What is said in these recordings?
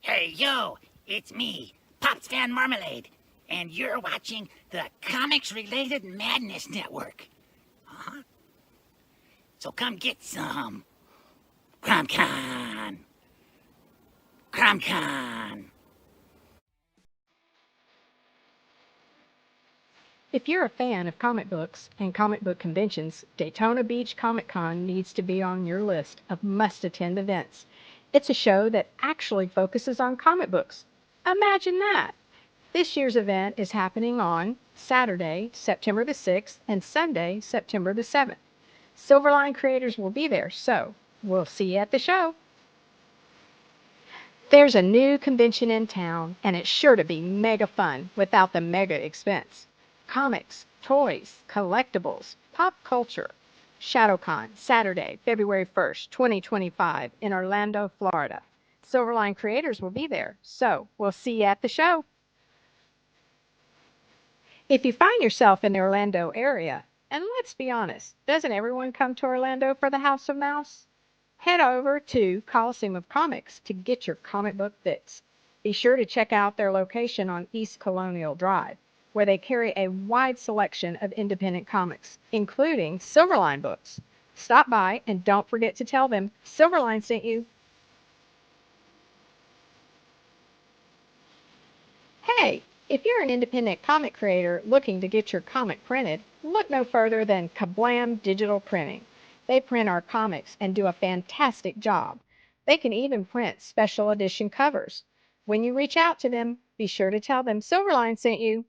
Hey, yo, it's me, Pops Van Marmalade, and you're watching the Comics-Related Madness Network. Uh-huh. So come get some. CromCon. CromCon. If you're a fan of comic books and comic book conventions, Daytona Beach Comic Con needs to be on your list of must-attend events. It's a show that actually focuses on comic books. Imagine that! This year's event is happening on Saturday, September the 6th, and Sunday, September the 7th. Silverline creators will be there, so we'll see you at the show. There's a new convention in town, and it's sure to be mega fun without the mega expense. Comics, toys, collectibles, pop culture. ShadowCon, Saturday, February 1st, 2025, in Orlando, Florida. Silverline creators will be there, so we'll see you at the show. If you find yourself in the Orlando area, and let's be honest, doesn't everyone come to Orlando for the House of Mouse? Head over to Coliseum of Comics to get your comic book fix. Be sure to check out their location on East Colonial Drive, where they carry a wide selection of independent comics, including Silverline books. Stop by and don't forget to tell them Silverline sent you. Hey, if you're an independent comic creator looking to get your comic printed, look no further than Kablam Digital Printing. They print our comics and do a fantastic job. They can even print special edition covers. When you reach out to them, be sure to tell them Silverline sent you.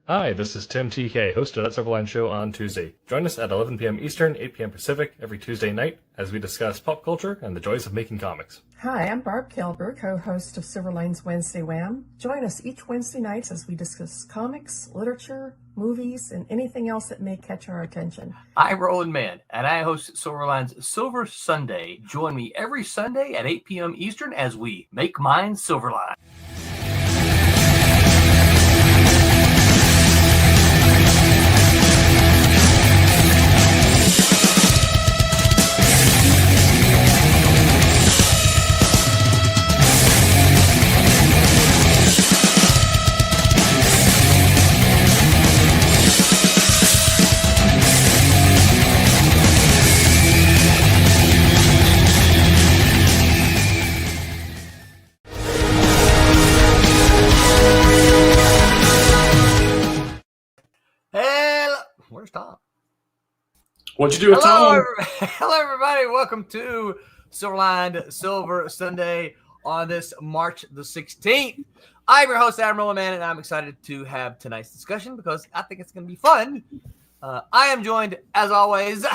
Hi, this is Tim TK, host of That Silverline Show on Tuesday. Join us at 11 p.m. Eastern, 8 p.m. Pacific every Tuesday night as we discuss pop culture and the joys of making comics. Hi, I'm Barb Kilber, co-host of Silverline's Wednesday Wham. Join us each Wednesday night as we discuss comics, literature, movies, and anything else that may catch our attention. I'm Roland Mann, and I host Silverline's Silver Sunday. Join me every Sunday at 8 p.m. Eastern as we make mine Silverline. Where's Tom? What'd you do with Tom? Hello, everybody. Welcome to Silverline Silver Sunday on this March the 16th. I'm your host, Admiral Man, and I'm excited to have tonight's discussion because I think it's going to be fun. I am joined, as always,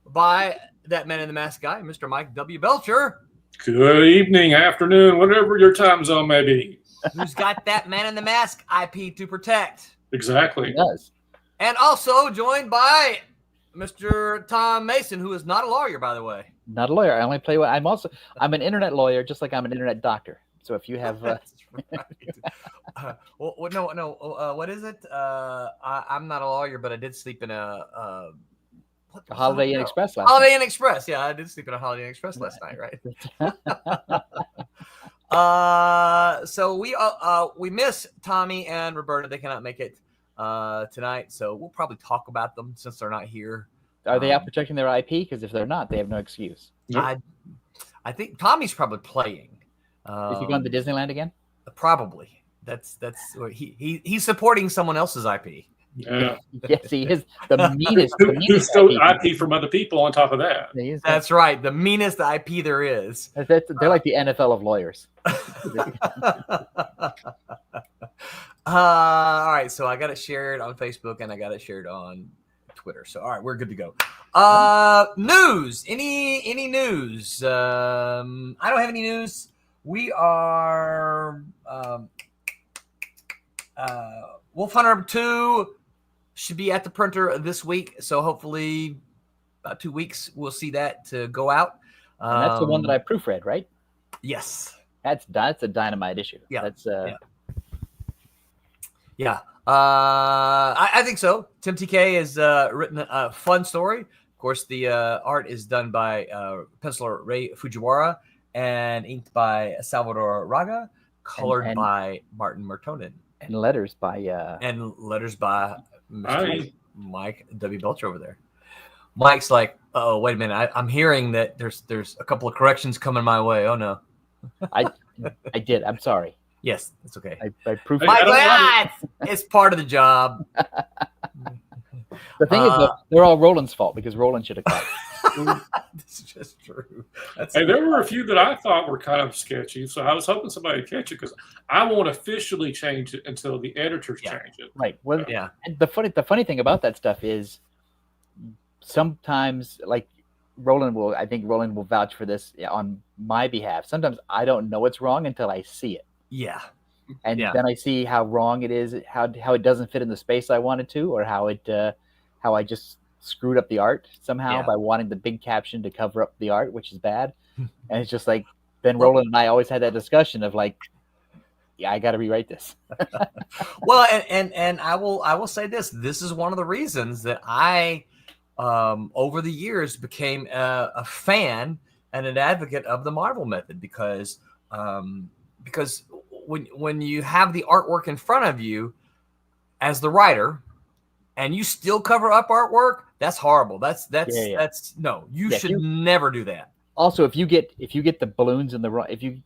by that man in the mask guy, Mr. Mike W. Belcher. Good evening, afternoon, whatever your time zone may be. Who's got that man in the mask IP to protect. Exactly. He does. And also joined by Mr. Tom Mason, who is not a lawyer, by the way. Not a lawyer. I only play. I'm an internet lawyer, just like I'm an internet doctor. So if you have, That's right. What is it? I'm not a lawyer, but I did sleep in a Holiday Inn Express last Holiday night. Inn Express. Yeah, I did sleep in a Holiday Inn Express last night, right? So we miss Tommy and Roberta. They cannot make it tonight, so we'll probably talk about them since they're not here. Are they out protecting their IP? Because if they're not, they have no excuse. I think Tommy's probably playing. Is he going to Disneyland again? Probably. That's what he's supporting someone else's IP. Yeah. Yes, he is the meanest. Who stole IP from other people on top of that? That's right. The meanest IP there is. They're like the NFL of lawyers. All right, so I got it shared on Facebook and I got it shared on Twitter. So all right, we're good to go. News. Any news? I don't have any news. We are Wolf Hunter 2 should be at the printer this week. So hopefully about 2 weeks we'll see that to go out. And that's the one that I proofread, right? Yes. That's a dynamite issue. Yeah. That's Yeah. I think so. Tim TK has written a fun story. Of course, the art is done by penciler Ray Fujiwara, and inked by Salvador Raga, colored and- by Martin Mertonen, And letters by and letters by Mr. Aye. Mike W. Belcher over there. Mike's like, oh, wait a minute. I'm hearing that there's a couple of corrections coming my way. Oh, no. I did. I'm sorry. Yes, it's okay. I proved Hey, Mike's I don't like, want it's part of the job. the thing is though, they're all Roland's fault because Roland should have caught it. This is just true. That's Hey, there were a few that I thought were kind of sketchy, so I was hoping somebody would catch it because I won't officially change it until the editors Yeah. change it. Right. Well, yeah. and the funny thing about that stuff is sometimes, like I think Roland will vouch for this on my behalf. Sometimes I don't know it's wrong until I see it. Yeah. And Yeah. then I see how wrong it is, how it doesn't fit in the space I wanted to, or how I just screwed up the art somehow Yeah. by wanting the big caption to cover up the art, which is bad. And it's just like then Roland and I always had that discussion of like, yeah, I got to rewrite this. Well, and I will say this. This is one of the reasons that I, over the years, became a fan and an advocate of the Marvel method because when you have the artwork in front of you as the writer and you still cover up artwork, that's horrible. That's no, you Yeah, should never do that. Also, if you get the balloons in the wrong, if you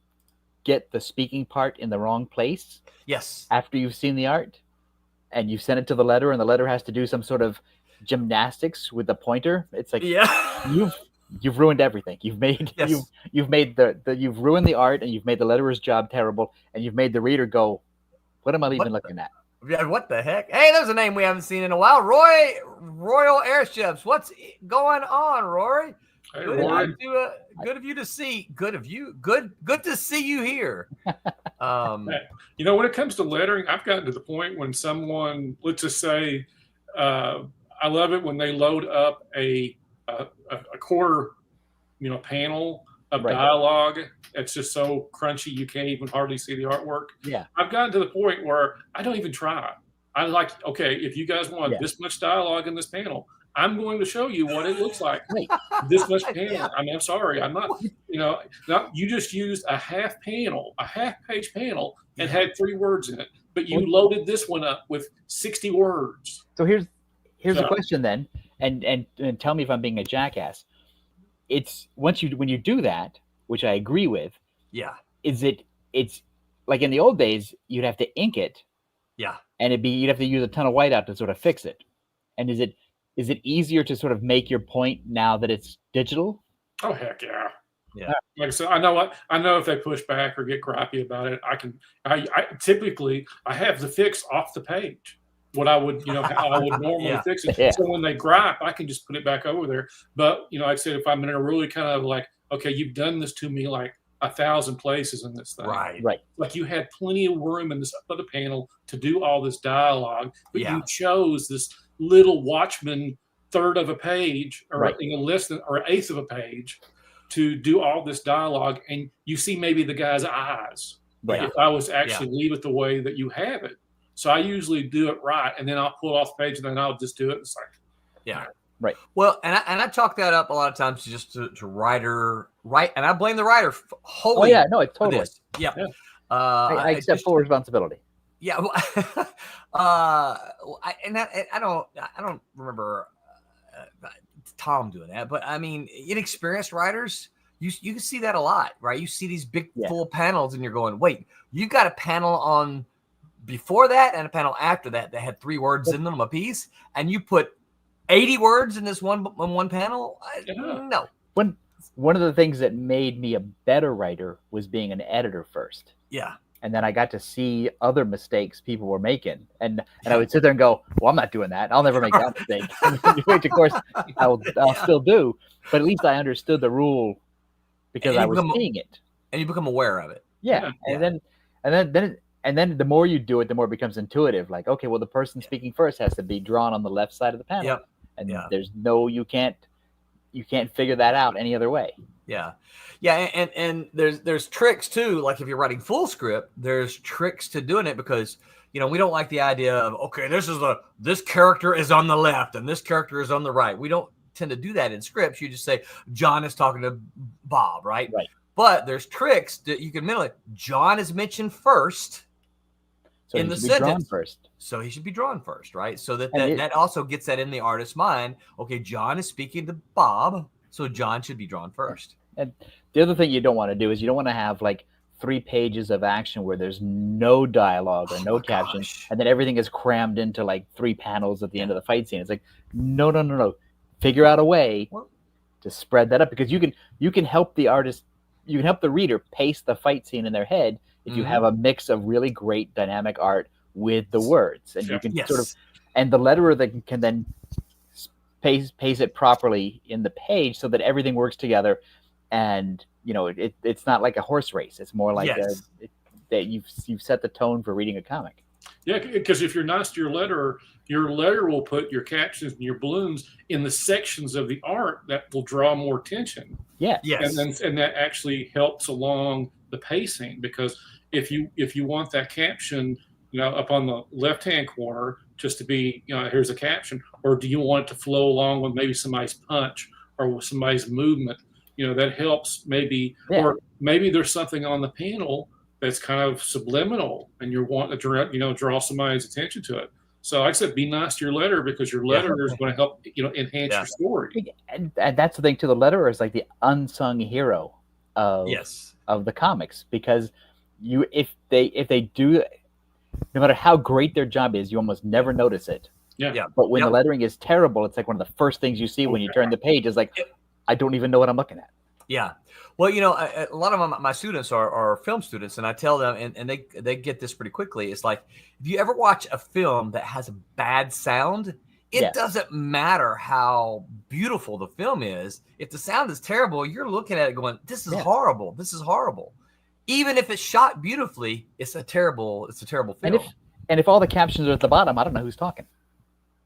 get the speaking part in the wrong place Yes. after you've seen the art, and you send it to the letter, and the letter has to do some sort of gymnastics with the pointer, it's like Yeah. you've ruined everything. You've made Yes. you've made you've ruined the art, and you've made the letterer's job terrible, and you've made the reader go, "What am I even looking at?" Yeah, what the heck? Hey, there's a name we haven't seen in a while. Royal Airships. What's going on, Rory? Hey, Good Roy, of you to see. Good of you. Good to see you here. you know, when it comes to lettering, I've gotten to the point when someone, let's just say, I love it when they load up a quarter, panel of Right. dialogue. It's just so crunchy you can't even hardly see the artwork. Yeah. I've gotten to the point where I don't even try. I'm like, okay, if you guys want Yeah. this much dialogue in this panel, I'm going to show you what it looks like. Right. This much panel. I mean, I'm sorry, I'm not. You just used a half page panel, and had 3 words in it, but you loaded this one up with 60 words. So here's the So- question then, and tell me if I'm being a jackass. It's when you do that, which I agree with, Yeah. it's like in the old days you'd have to ink it, Yeah. and you'd have to use a ton of whiteout to sort of fix it. And is it easier to sort of make your point now that it's digital? Oh heck yeah. Yeah. Like I said, I know if they push back or get crappy about it, I typically I have the fix off the page. What I would, how I would normally Yeah. fix it. Yeah. So when they gripe, I can just put it back over there. But like I said, if I'm in a really kind of like, okay, you've done this to me like 1,000 places in this thing. Right. Right. Like you had plenty of room in this other panel to do all this dialogue, but Yeah. you chose this little Watchmen third of a page or Right. less than or eighth of a page to do all this dialogue, and you see maybe the guy's eyes. Right. If I was actually leave it the way that you have it. So I usually do it right, and then I'll pull off the page, and then I'll just do it. It's like, Yeah. Right. Well, and I chalk that up a lot of times just to write, and I blame the writer Oh wholly. yeah, no, it's for totally. this. Yeah. Yeah. I accept full responsibility. Yeah. Well, I don't remember Tom doing that, but I mean, inexperienced writers, you can see that a lot, right? You see these big full panels, and you're going, wait, you got a panel on before that and a panel after that had 3 words in them a piece, and you put 80 words in this one panel? No. One of the things that made me a better writer was being an editor first. Yeah. And then I got to see other mistakes people were making. And I would sit there and go, well, I'm not doing that. I'll never make that mistake. Which, of course, I'll still do. But at least I understood the rule because I was seeing it. And you become aware of it. Yeah. And then the more you do it, the more it becomes intuitive. Like, okay, well, the person speaking first has to be drawn on the left side of the panel. Yep. And there's you can't figure that out any other way. Yeah. Yeah. And there's tricks too. Like if you're writing full script, there's tricks to doing it because, we don't like the idea of, okay, this character is on the left and this character is on the right. We don't tend to do that in scripts. You just say, John is talking to Bob, right? Right. But there's tricks that you can mentally. John is mentioned first So in he the should be drawn sentence. first. So he should be drawn first, right? So that And that also gets that in the artist's mind. Okay, John is speaking to Bob, so John should be drawn first. And the other thing you don't want to do is you don't want to have like 3 pages of action where there's no dialogue or no captions, Gosh. and then everything is crammed into like 3 panels at the end of the fight scene. It's like, no. Figure out a way to spread that up, because you can help the artist, you can help the reader pace the fight scene in their head if you have a mix of really great dynamic art with the words, and you can sort of, and the letterer that can then pace it properly in the page so that everything works together, and it's not like a horse race. It's more like that you've set the tone for reading a comic. Yeah, because if you're nice to your letter will put your captions and your balloons in the sections of the art that will draw more attention. Yeah. Yes. And that actually helps along the pacing, because if you want that caption, up on the left-hand corner just to be, here's a caption, or do you want it to flow along with maybe somebody's punch or with somebody's movement? That helps maybe, or maybe there's something on the panel that's kind of subliminal and you want to draw somebody's attention to it. So I said, be nice to your letter, because your letter is going to help, enhance your story. And that's the thing too. The letterer is like the unsung hero of the comics, because if they do, no matter how great their job is, you almost never notice it. Yeah. But when the lettering is terrible, it's like one of the first things you see when you turn the page is like, I don't even know what I'm looking at. Yeah. Well, a lot of my students are film students, and I tell them, and they get this pretty quickly. It's like, if you ever watch a film that has a bad sound, it doesn't matter how beautiful the film is. If the sound is terrible, you're looking at it going, this is horrible. This is horrible. Even if it's shot beautifully, it's a terrible film. And if all the captions are at the bottom, I don't know who's talking.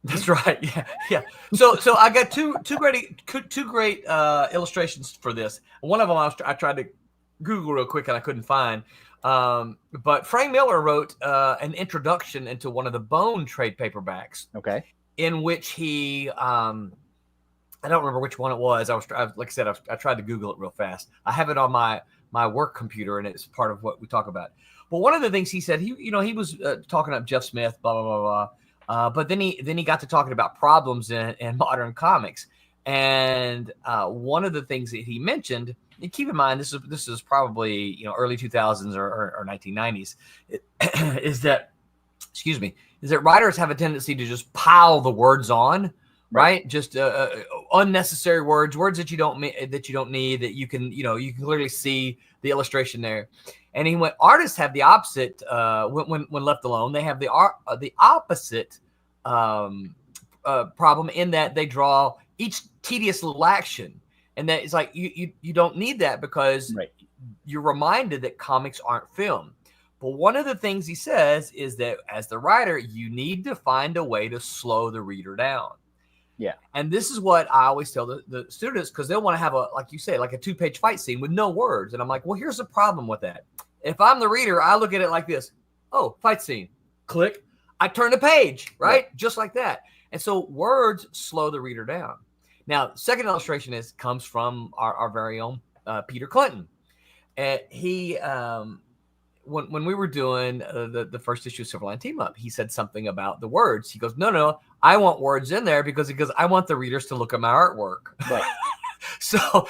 That's right. Yeah. So I got two great illustrations for this. One of them I tried to Google real quick and I couldn't find. But Frank Miller wrote an introduction into one of the Bone trade paperbacks. Okay. In which he, I don't remember which one it was. Like I said, I tried to Google it real fast. I have it on my work computer, and it's part of what we talk about. But one of the things he said, he was talking up Jeff Smith, blah blah blah blah. But then he got to talking about problems in modern comics, and one of the things that he mentioned, and keep in mind this is probably early 2000s or 1990s, is that writers have a tendency to just pile the words on, right? Just unnecessary words that you don't need, that you can clearly see the illustration there. And he went, artists have the opposite when left alone. They have the opposite problem in that they draw each tedious little action, and that it's like you don't need that, because you're reminded that comics aren't film. But one of the things he says is that as the writer, you need to find a way to slow the reader down. Yeah. And this is what I always tell the students, because they'll want to have like you say, like a 2-page fight scene with no words. And I'm like, well, here's the problem with that. If I'm the reader, I look at it like this. Oh, fight scene. Click. I turn the page, right? Yeah. Just like that. And so words slow the reader down. Now, the second illustration comes from our very own Peter Clinton. And he, when we were doing the first issue of Silverline Team Up, he said something about the words. He goes, no, I want words in there because I want the readers to look at my artwork. Right. So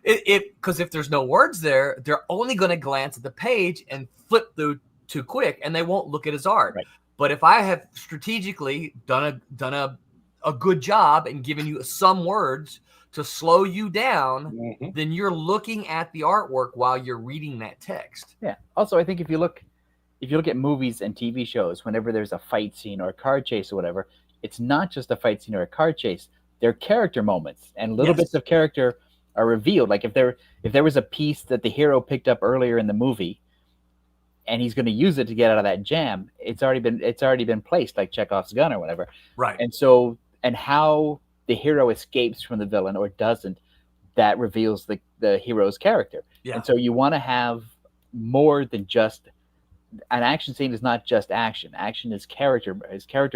because if there's no words there, they're only going to glance at the page and flip through too quick, and they won't look at his art. Right. But if I have strategically done a good job and given you some words to slow you down, then you're looking at the artwork while you're reading that text. Yeah. Also, I think if you look at movies and TV shows, whenever there's a fight scene or a car chase or whatever, it's not just a fight scene or a car chase. They're character moments, and little bits of character are revealed. Like if there was a piece that the hero picked up earlier in the movie, and he's going to use it to get out of that jam, it's already been placed, like Chekhov's gun or whatever. Right. And how the hero escapes from the villain or doesn't, that reveals the hero's character. Yeah. And so you want to have more than just an action scene. Is not just action. Action is character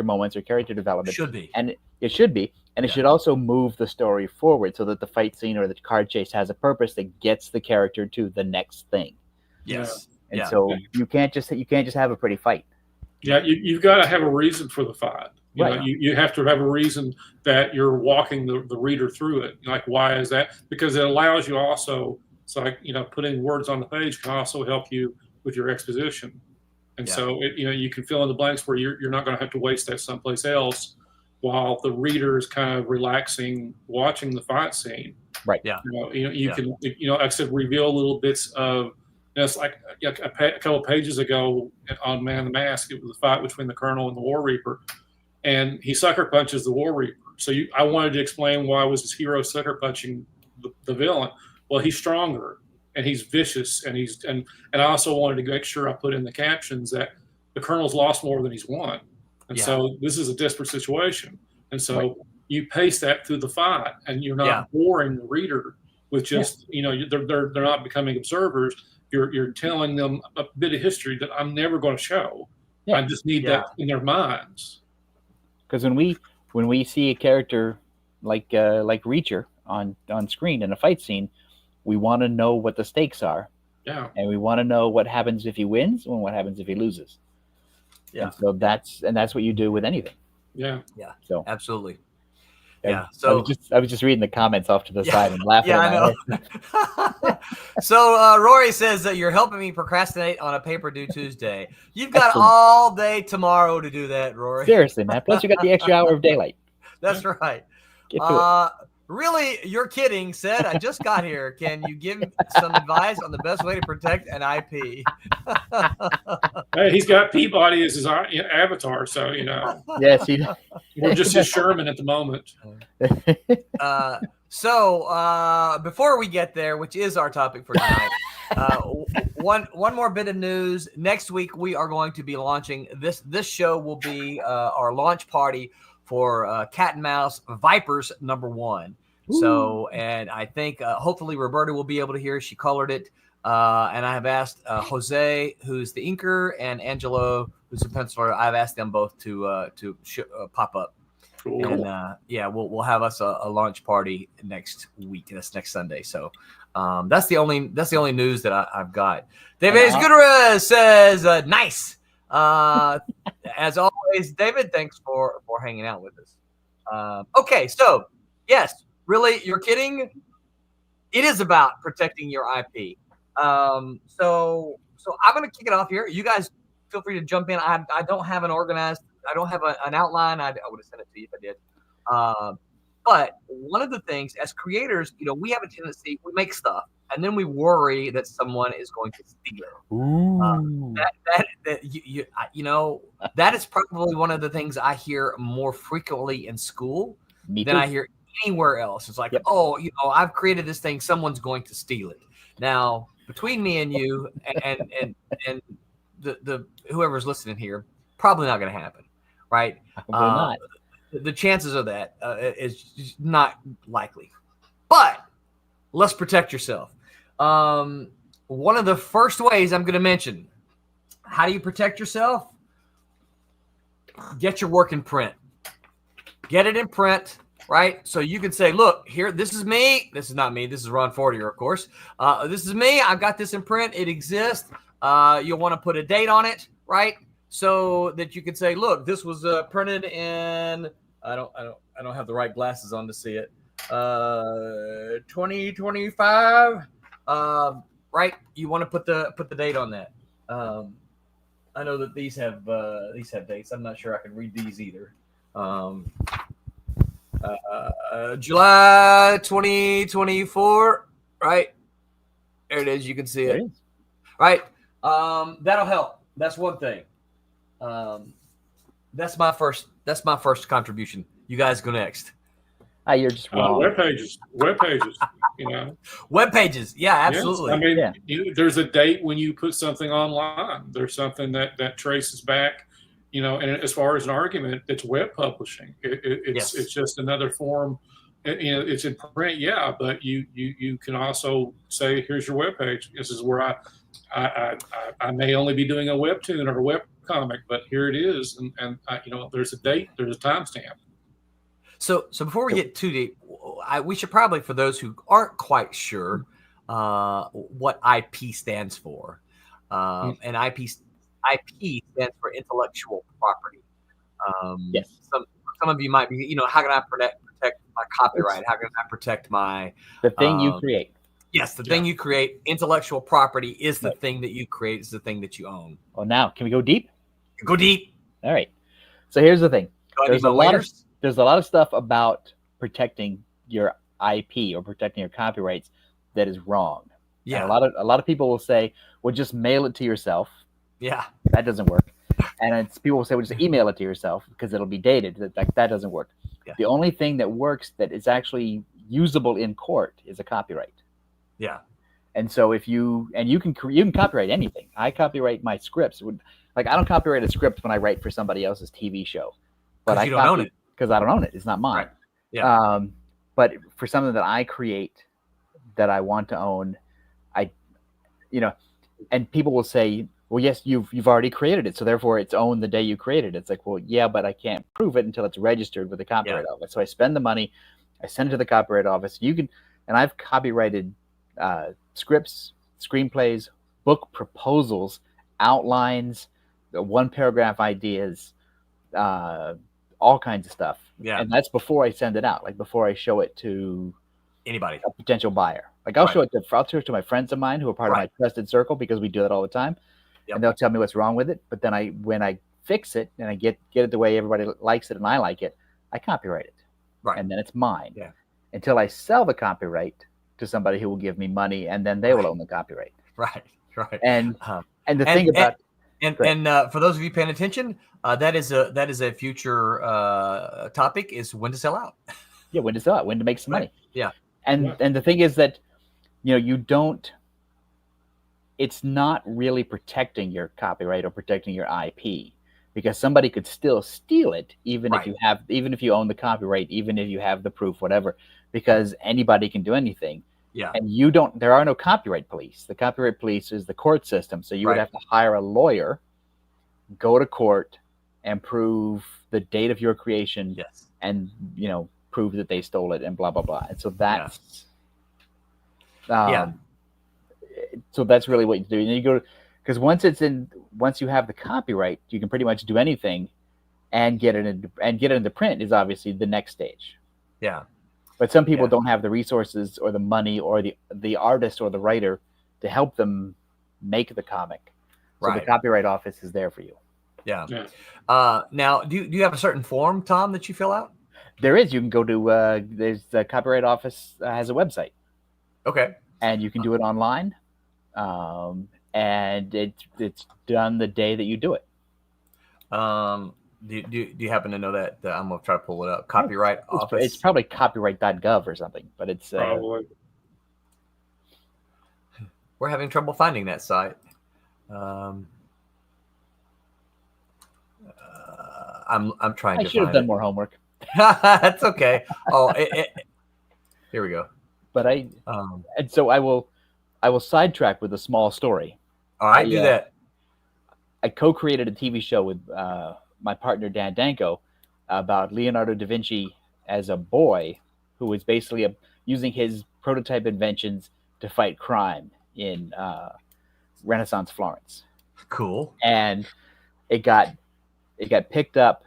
moments or character development. Should be. And it should be. And it should also move the story forward so that the fight scene or the car chase has a purpose that gets the character to the next thing. Yes. And so you can't just have a pretty fight. Yeah, you've got to have a reason for the fight. You Right. know, you have to have a reason that you're walking the reader through it. Like, why is that? Because it allows you also, it's like, putting words on the page can also help you with your exposition. And so, you can fill in the blanks where you're not going to have to waste that someplace else while the reader is kind of relaxing, watching the fight scene. Right. Yeah. You can, like I said, reveal little bits of, it's like a couple of pages ago on Man in the Mask, it was a fight between the Colonel and the War Reaper. And he sucker punches the War Reaper. So I wanted to explain why was his hero sucker punching the villain. Well, he's stronger and he's vicious, and I also wanted to make sure I put in the captions that the Colonel's lost more than he's won, and so this is a desperate situation. And so you pace that through the fight, and you're not boring the reader with just they're not becoming observers. You're telling them a bit of history that I'm never going to show. I just need that in their minds. Because when we see a character like Reacher on screen in a fight scene, we want to know what the stakes are. Yeah. And we want to know what happens if he wins and what happens if he loses. Yeah. And so that's what you do with anything. Yeah. Yeah. So absolutely. Yeah. So I was just reading the comments off to the side and laughing. Yeah, I know. So Rory says that you're helping me procrastinate on a paper due Tuesday. You've got all day tomorrow to do that, Rory. Seriously, man. Plus you got the extra hour of daylight. That's right. Get to it. Really, you're kidding, said. I just got here. Can you give some advice on the best way to protect an IP? Hey, he's got Peabody as his avatar, so Yes, he. We're just his Sherman at the moment. So before we get there, which is our topic for tonight, one more bit of news. Next week we are going to be launching this. This show will be our launch party for Cat and Mouse Vipers #1. So, and I think hopefully Roberta will be able to hear. She colored it. And I have asked Jose, who's the inker, and Angelo, who's the penciler. I've asked them both to pop up. Cool. And we'll have us a launch party next week. That's next Sunday. So that's the only news that I've got. David Gutierrez says nice. As always, David, thanks for hanging out with us. Okay, so yes, really, you're kidding. It is about protecting your IP. So I'm gonna kick it off here. You guys feel free to jump in. I don't have I don't have an outline. I would have sent it to you if I did. But one of the things as creators, we have a tendency, we make stuff and then we worry that someone is going to steal it. That is probably one of the things I hear more frequently in school than I hear anywhere else. It's like, I've created this thing, someone's going to steal it. Now, between me and you and the whoever's listening here, probably not going to happen, right? Not. The chances of that is just not likely. But let's protect yourself. One of the first ways I'm going to mention, how do you protect yourself? Get your work in print. Get it in print, right? So you can say, look, here, this is me. This is not me. This is Ron Fortier, of course. This is me. I've got this in print. It exists. You'll want to put a date on it, right? So that you can say, look, this was printed in, I don't have the right glasses on to see it. 2025, right? You want to put the date on that. I know that these have dates. I'm not sure I can read these either. July 2024, right? There it is. You can see it, right? That'll help. That's one thing. That's my first contribution. You guys go next. You're just wrong. Web pages, Web pages. Yeah, absolutely. Yes. I mean, there's a date when you put something online. There's something that traces back, and as far as an argument, it's web publishing. It's just another form. It's in print, but you can also say, here's your web page. This is where I may only be doing a webtoon or a web comic, but here it is, and there's a date, there's a timestamp. So before we get too deep, we should probably, for those who aren't quite sure, what IP stands for. And IP stands for intellectual property. Yes. Some of you might be, how can I protect my copyright? How can I protect my The thing you create. Yes, the thing you create. Intellectual property is the thing that you create. Is the thing that you own. Well, now can we go deep? Go deep. All right. So here's the thing. Do I There's need a my lot of waders? there's a lot of stuff about protecting your IP or protecting your copyrights that is wrong. Yeah. And a lot of people will say, "Well, just mail it to yourself." Yeah. That doesn't work. And people will say, "Well, just email it to yourself because it'll be dated." That doesn't work. Yeah. The only thing that works that is actually usable in court is a copyright. Yeah. And so you can copyright anything. I copyright my scripts. Like I don't copyright a script when I write for somebody else's TV show, but I you don't own it. because I don't own it. It's not mine. Right. Yeah. But for something that I create that I want to own, and people will say, well, yes, you've already created it, so therefore it's owned the day you created it. It's like, well, yeah, but I can't prove it until it's registered with the Copyright Office. So I spend the money, I send it to the Copyright Office. And I've copyrighted scripts, screenplays, book proposals, outlines, one paragraph ideas, all kinds of stuff. Yeah. And that's before I send it out, like before I show it to Anybody. a potential buyer. Like I'll show it to my friends of mine who are part of my trusted circle because we do that all the time. Yep. And they'll tell me what's wrong with it. But then when I fix it and I get it the way everybody likes it and I like it, I copyright it. Right. And then it's mine. Yeah. Until I sell the copyright to somebody who will give me money, and then they will own the copyright. Right. And the thing about for those of you paying attention, that is a future topic is when to sell out. Yeah, when to sell it, when to make some money. Yeah. And the thing is that you don't. It's not really protecting your copyright or protecting your IP because somebody could still steal it even if you own the copyright, even if you have the proof, whatever, because anybody can do anything. Yeah. And there are no copyright police. The copyright police is the court system. So you would have to hire a lawyer, go to court, and prove the date of your creation. Yes. And, prove that they stole it and blah, blah, blah. And so that's, so that's really what you do. And you go, because once you have the copyright, you can pretty much do anything and get it into print is obviously the next stage. Yeah. But some people don't have the resources or the money or the artist or the writer to help them make the comic. So the Copyright Office is there for you. Yeah. Now, do you have a certain form, Tom, that you fill out? There is. You can go to there's the Copyright Office has a website. Okay. And you can do it online, and it's done the day that you do it. Do you happen to know that? I'm gonna try to pull it up. Copyright Office. It's probably copyright.gov or something, but it's probably. We're having trouble finding that site. I'm trying to. I should have done more homework. That's okay. Oh, here we go. But and so I will sidetrack with a small story. All right, do that. I co-created a TV show with my partner Dan Danko about Leonardo da Vinci as a boy who was basically using his prototype inventions to fight crime in Renaissance Florence. Cool. And it got picked up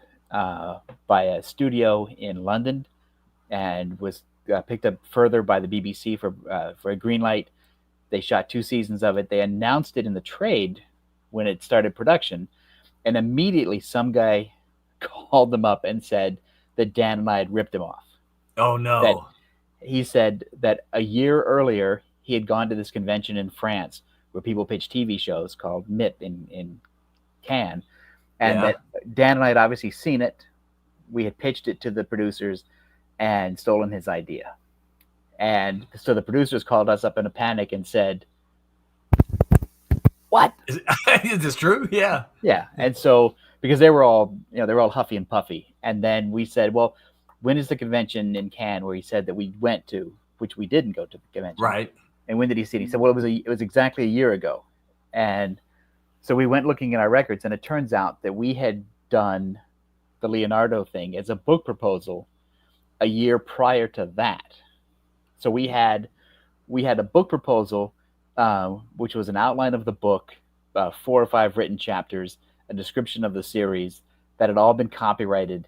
by a studio in London and was picked up further by the BBC for a green light. They shot 2 seasons of it. They announced it in the trade when it started production, and immediately some guy called them up and said that Dan and I had ripped him off. Oh no. He said that a year earlier he had gone to this convention in France where people pitch TV shows called MIP in Cannes, and that Dan and I had obviously seen it. We had pitched it to the producers and stolen his idea. And so the producers called us up in a panic and said, "What? Is this true?" Yeah. Yeah. And so because they were all huffy and puffy. And then we said, "Well, when is the convention in Cannes where he said that we went to, which we didn't go to the convention?" Right. And when did he see it? He said, "Well, it was exactly a year ago." And so we went looking at our records, and it turns out that we had done the Leonardo thing as a book proposal a year prior to that. So we had a book proposal, which was an outline of the book, 4 or 5 written chapters, a description of the series that had all been copyrighted,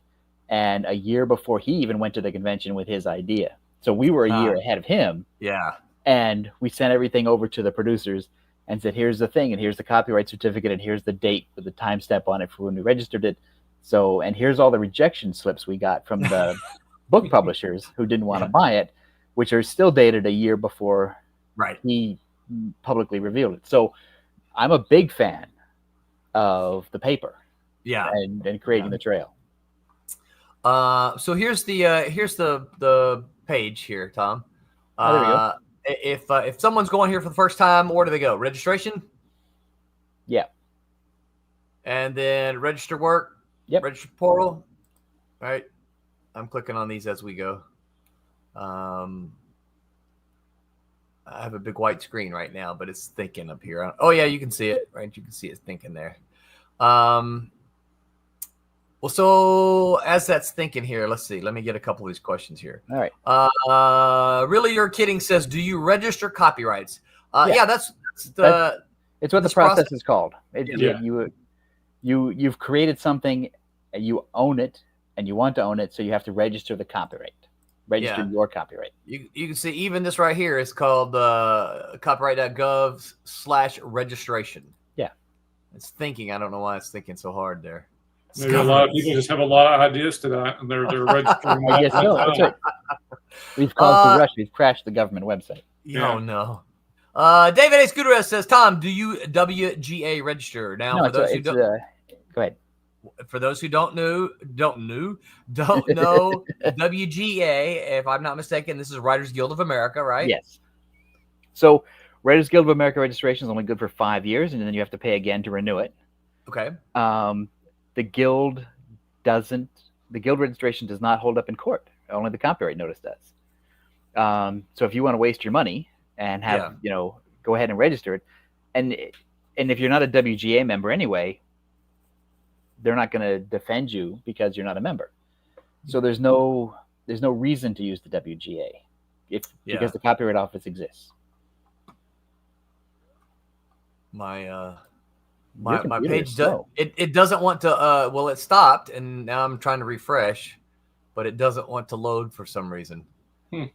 and a year before he even went to the convention with his idea. So we were a year ahead of him. Yeah. And we sent everything over to the producers and said, here's the thing, and here's the copyright certificate, and here's the date with the time step on it for when we registered it. So, and here's all the rejection slips we got from the book publishers who didn't want to buy it, which are still dated a year before he publicly revealed it. So I'm a big fan of the paper. Yeah. And creating the trail. So here's the page here, Tom. There we go. If someone's going here for the first time, where do they go? Registration? Yeah. And then register work? Yep. Register portal? All right. I'm clicking on these as we go. I have a big white screen right now, but it's thinking up here. Oh, yeah, you can see it, right? You can see it thinking there. Well, so as that's thinking here, let's see. Let me get a couple of these questions here. All right. Really, you're kidding says, do you register copyrights? Yeah. That's it's what the process is called. Yeah. You've created something, and you own it, and you want to own it, so you have to register the copyright. Register your copyright. You can see even this right here is called copyright.gov/registration. Yeah. It's thinking. I don't know why it's thinking so hard there. Maybe a lot of people just have a lot of ideas to that, and they're registering. I guess so. That's right. We've caused the rush. We've crashed the government website. Oh, no. David A. Gutierrez says, Tom, do you WGA register? Now, for those who don't... go ahead. For those who don't know WGA, if I'm not mistaken, this is Writers Guild of America, right? Yes. So Writers Guild of America registration is only good for 5 years, and then you have to pay again to renew it. Okay. The guild registration does not hold up in court. Only the copyright notice does. So if you want to waste your money and have, go ahead and register it. And if you're not a WGA member anyway, they're not going to defend you because you're not a member. So there's no reason to use the WGA because the Copyright Office exists. My page it doesn't want to it stopped, and now I'm trying to refresh, but it doesn't want to load for some reason.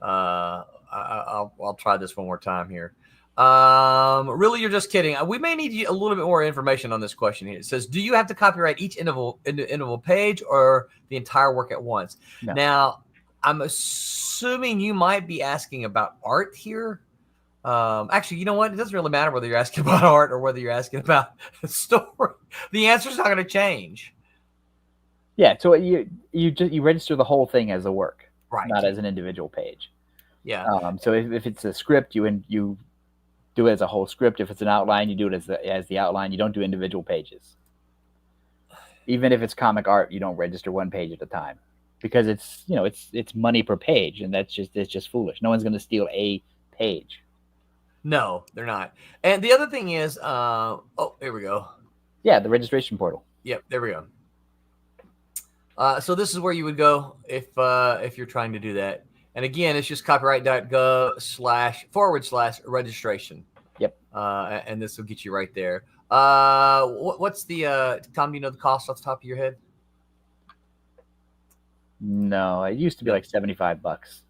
I'll try this one more time here. Really, you're just kidding. We may need a little bit more information on this question here. It says, do you have to copyright each individual page or the entire work at once? No. Now, I'm assuming you might be asking about art here. Actually, you know what? It doesn't really matter whether you're asking about art or whether you're asking about the story. The answer's not going to change. Yeah. So you register the whole thing as a work, right? Not as an individual page. Yeah. So if it's a script, you do it as a whole script. If it's an outline, you do it as the outline. You don't do individual pages. Even if it's comic art, you don't register one page at a time because it's money per page, and it's just foolish. No one's going to steal a page. No, they're not. And the other thing is, here we go. Yeah, the registration portal. Yep, there we go. So this is where you would go if you're trying to do that. And again, it's just copyright.gov/registration. Yep. And this will get you right there. What's the Tom? Do you know the cost off the top of your head? No, it used to be like $75.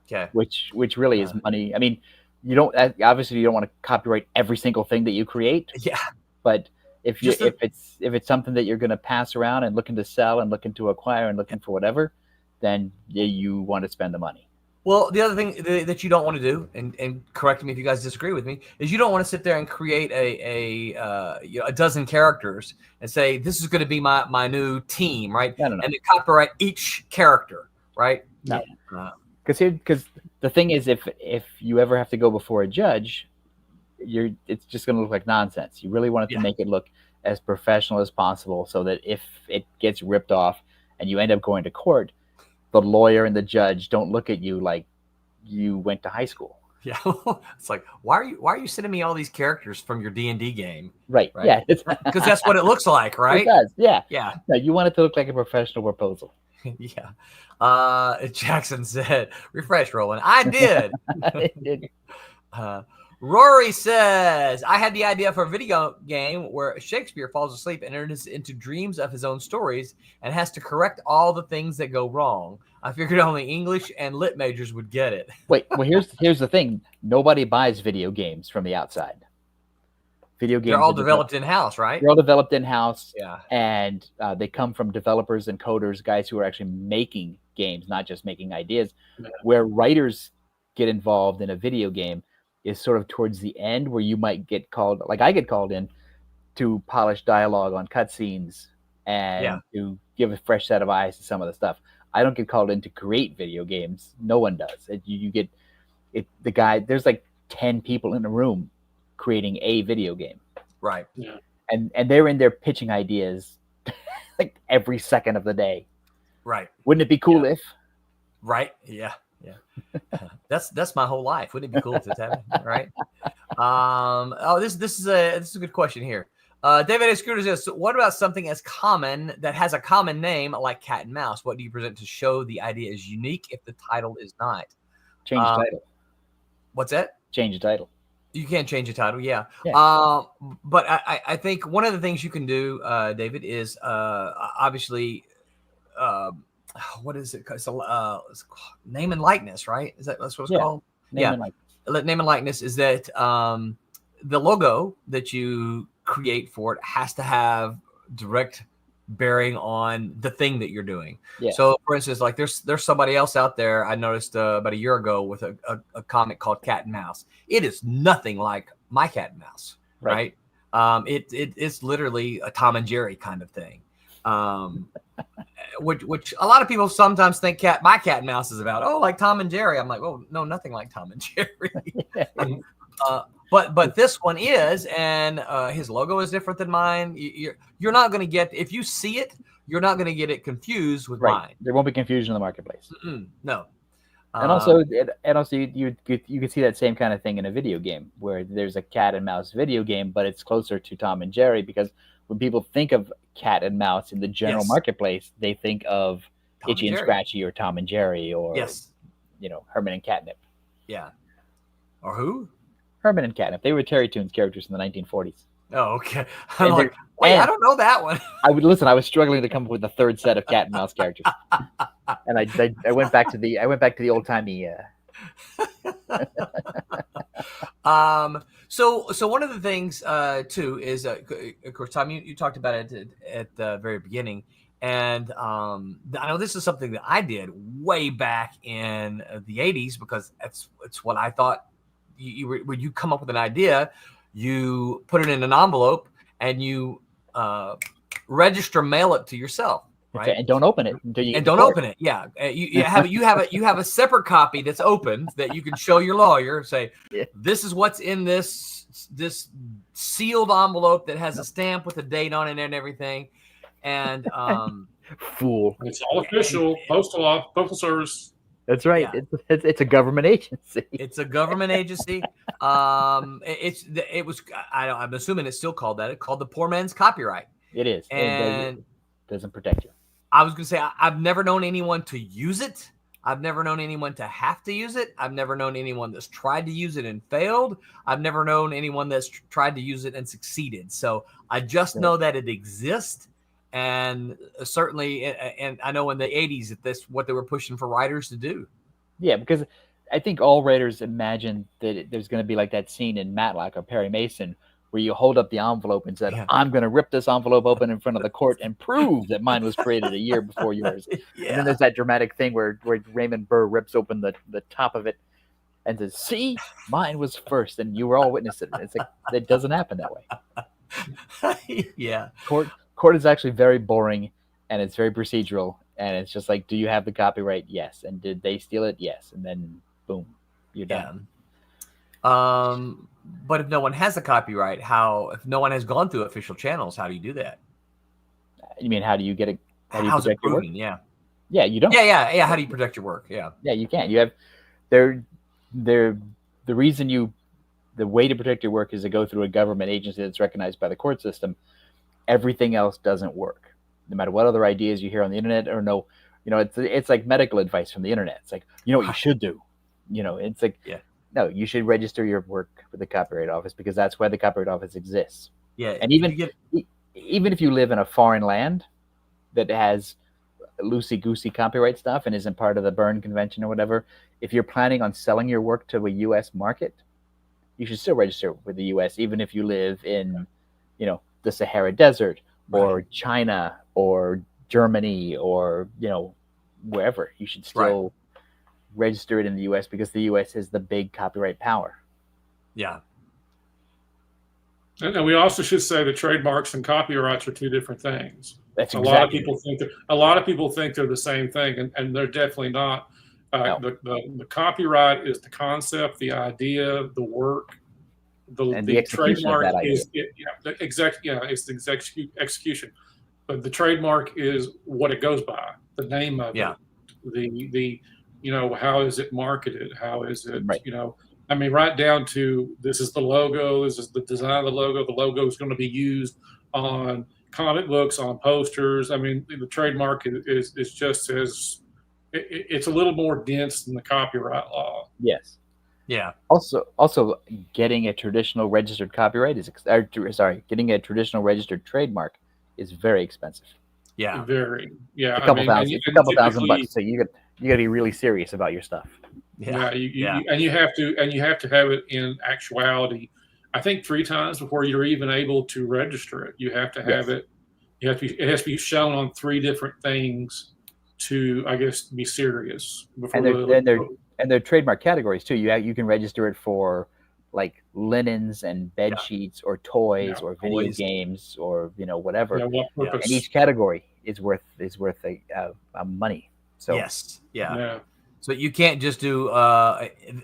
Okay. Which really is money. I mean, you don't want to copyright every single thing that you create. Yeah. But if it's something that you're going to pass around and looking to sell and looking to acquire and looking for whatever, then you want to spend the money. Well, the other thing that you don't want to do, and correct me if you guys disagree with me, is you don't want to sit there and create a dozen characters and say this is going to be my new team, right? No. And then copyright each character, right? No. Because the thing is, if you ever have to go before a judge, it's just going to look like nonsense. You really want it to make it look as professional as possible, so that if it gets ripped off and you end up going to court, the lawyer and the judge don't look at you like you went to high school. Yeah, it's like why are you sending me all these characters from your D&D game? Right. Yeah, because that's what it looks like, right? It does. Yeah. Yeah. No, you want it to look like a professional proposal. Yeah. Jackson said, refresh, Roland. I did. It did. Rory says, I had the idea for a video game where Shakespeare falls asleep and enters into dreams of his own stories and has to correct all the things that go wrong. I figured only English and lit majors would get it. Wait, well, here's the thing. Nobody buys video games from the outside. Video games They're all developed in-house, right? They're all developed in-house. Yeah. And they come from developers and coders, guys who are actually making games, not just making ideas. Yeah. Where writers get involved in a video game is sort of towards the end, where you might get called, like I get called in to polish dialogue on cutscenes and to give a fresh set of eyes to some of the stuff. I don't get called in to create video games. No one does. You get it. The guy, there's like 10 people in a room creating a video game. Right. Yeah. And they're in there pitching ideas like every second of the day. Right. Wouldn't it be cool if? Right. Yeah. Yeah. That's my whole life. Wouldn't it be cool if this happened? Right. This is a good question here. David A. Scooter says, what about something as common that has a common name like cat and mouse? What do you present to show the idea is unique if the title is not? Change the title. What's that? Change the title. You can't change the title, yeah. Yeah. But I think one of the things you can do, David, is obviously, what is it? It's name and likeness, right? That's what it's called? Name and likeness. Name and likeness is that the logo that you create for it has to have direct bearing on the thing that you're doing. Yeah. So, for instance, like there's somebody else out there I noticed about a year ago with a comic called Cat and Mouse. It is nothing like my Cat and Mouse, right? It's literally a Tom and Jerry kind of thing, which a lot of people sometimes think my Cat and Mouse is about, oh, like Tom and Jerry. I'm like, oh, no, nothing like Tom and Jerry. But this one is, and his logo is different than mine. You're not going to get, if you see it, you're not going to get it confused with mine. There won't be confusion in the marketplace. No. And also you can see that same kind of thing in a video game where there's a cat and mouse video game, but it's closer to Tom and Jerry, because when people think of cat and mouse in the general marketplace, they think of Tom Itchy and Scratchy or Tom and Jerry or Herman and Catnip. Yeah. Or who? Herman and Catnip. They were Terry Toons characters in the 1940s. Oh, okay. I'm like, wait, I don't know that one. I was struggling to come up with a third set of cat and mouse characters, and I went back to the old timey. So one of the things too is of course, Tom, you talked about it at the very beginning, and I know this is something that I did way back in the 80s, because it's what I thought. When you come up with an idea, you put it in an envelope and you register mail it to yourself, right? And don't open it until you open it. Yeah, you have a separate copy that's opened that you can show your lawyer. Say, this is what's in this sealed envelope that has a stamp with a date on it and everything. And fool, it's all official. Postal Service. That's right. Yeah. It's a government agency. It's a government agency. I'm assuming it's still called that. It's called the poor man's copyright. It is. And it doesn't protect you. I was going to say, I've never known anyone to use it. I've never known anyone to have to use it. I've never known anyone that's tried to use it and failed. I've never known anyone that's tried to use it and succeeded. So I just know that it exists. And certainly, and I know in the 80s that that's what they were pushing for writers to do. Yeah, because I think all writers imagine that there's going to be like that scene in Matlock or Perry Mason where you hold up the envelope and said, I'm going to rip this envelope open in front of the court and prove that mine was created a year before yours. And then there's that dramatic thing where Raymond Burr rips open the top of it and says, see, mine was first, and you were all witnesses. It's like, it doesn't happen that way. Yeah. Court is actually very boring, and it's very procedural, and it's just like, do you have the copyright? Yes. And did they steal it? Yes. And then boom, you're done. But if no one has the copyright, if no one has gone through official channels, how do you do that? You mean, how do you get it? How's it proven? Yeah, you don't. Yeah. How do you protect your work? Yeah, you can't. You have the reason the way to protect your work is to go through a government agency that's recognized by the court system. Everything else doesn't work. No matter what other ideas you hear on the internet, or no it's like medical advice from the internet. It's like, what you should do. It's like, no, you should register your work with the Copyright Office because that's why the Copyright Office exists. Yeah. And even if you live in a foreign land that has loosey-goosey copyright stuff and isn't part of the Berne Convention or whatever, if you're planning on selling your work to a U.S. market, you should still register with the U.S. even if you live in, the Sahara Desert or China or Germany or, wherever. You should still register it in the U.S. because the U.S. has the big copyright power. Yeah. And we also should say that trademarks and copyrights are two different things. That's a lot of people think they're the same thing, and they're definitely not. No. The copyright is the concept, the idea, the work. The trademark is it's the execution. But the trademark is what it goes by, the name of it, the how is it marketed, how is it right down to this is the logo, this is the design of the logo. The logo is going to be used on comic books, on posters. I mean, the trademark is just as it's a little more dense than the copyright law. Yes. Yeah. Also, getting a traditional registered copyright getting a traditional registered trademark is very expensive. Yeah. Very. Yeah. A couple thousand bucks. So you got to be really serious about your stuff. Yeah. You have to have it in actuality. I think 3 times before you're even able to register it. You have to have it. It has to be shown on 3 different things to, I guess, be serious. And they're trademark categories too. You can register it for like linens and bed sheets or toys or video games or whatever. What purpose? And each category is worth a money. So yes, yeah. So you can't just do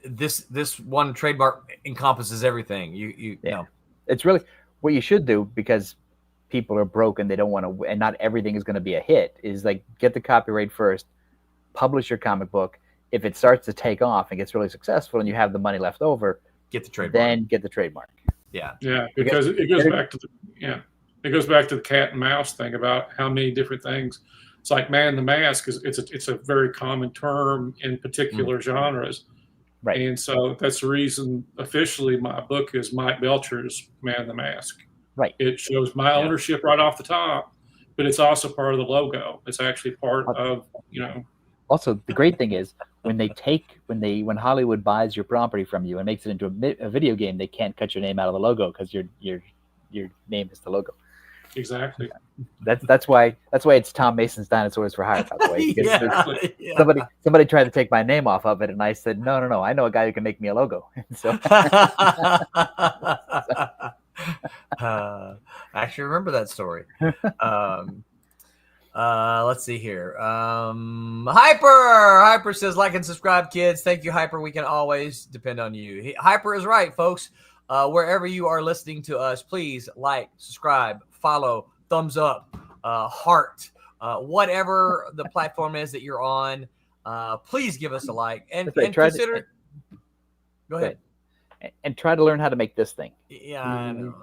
this one trademark encompasses everything. You know. It's really what you should do, because people are broke and they don't want to, and not everything is going to be a hit, is like get the copyright first, publish your comic book. If it starts to take off and gets really successful and you have the money left over, get the trademark. Then get the trademark. Yeah. Yeah, because it goes back to the cat and mouse thing about how many different things. It's like Man in the Mask it's a very common term in particular genres. Right. And so that's the reason officially my book is Mike Belcher's Man in the Mask. Right. It shows my ownership right off the top, but it's also part of the logo. It's actually part of, Also, the great thing is when Hollywood buys your property from you and makes it into a video game, they can't cut your name out of the logo because your name is the logo. Exactly. That's why it's Tom Mason's Dinosaurs for Hire, by the way. Because somebody tried to take my name off of it, and I said, no, I know a guy who can make me a logo. So I actually remember that story. Let's see here. Hyper says, like and subscribe, kids. Thank you, Hyper. We can always depend on you. Hyper is right, folks. Wherever you are listening to us, please like, subscribe, follow, thumbs up, heart, whatever the platform is that you're on. Please give us a like and consider. Go ahead. And try to learn how to make this thing. Yeah, I know.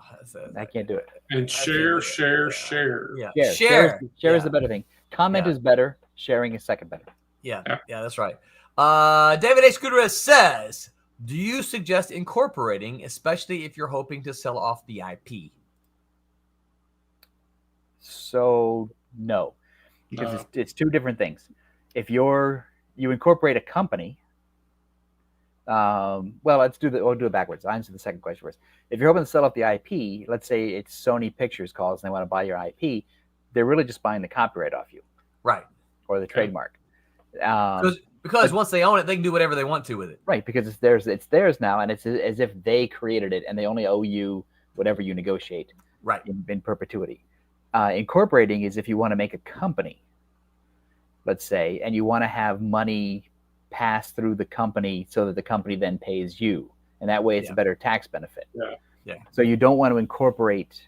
I can't do it. And share. Yeah, share is the better thing. Comment is better. Sharing is second better. Yeah, that's right. David H. Gutierrez says, do you suggest incorporating, especially if you're hoping to sell off the IP? So no, because it's 2 different things. If you incorporate a company, we'll do it backwards. I'll answer the second question first. If you're hoping to sell off the IP, let's say it's Sony Pictures calls and they want to buy your IP, they're really just buying the copyright off you, right, or the trademark. Because once they own it, they can do whatever they want to with it. Right, because it's theirs now, and it's as if they created it, and they only owe you whatever you negotiate. Right. In perpetuity. Incorporating is if you want to make a company, let's say, and you want to have money pass through the company so that the company then pays you, and that way it's a better tax benefit. Yeah. So you don't want to incorporate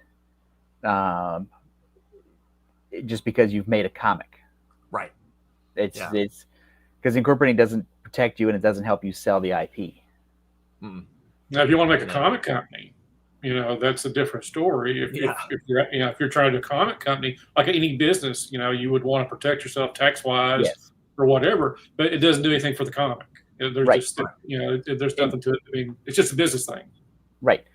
just because you've made a comic. Right. It's because incorporating doesn't protect you and it doesn't help you sell the IP. Mm. Now, if you want to make a comic company, that's a different story. If Yeah. if you're trying to a comic company, like any business, you would want to protect yourself tax wise Yes. or whatever, but it doesn't do anything for the comic. There's Right. just there's nothing to it. I mean, it's just a business thing. Right.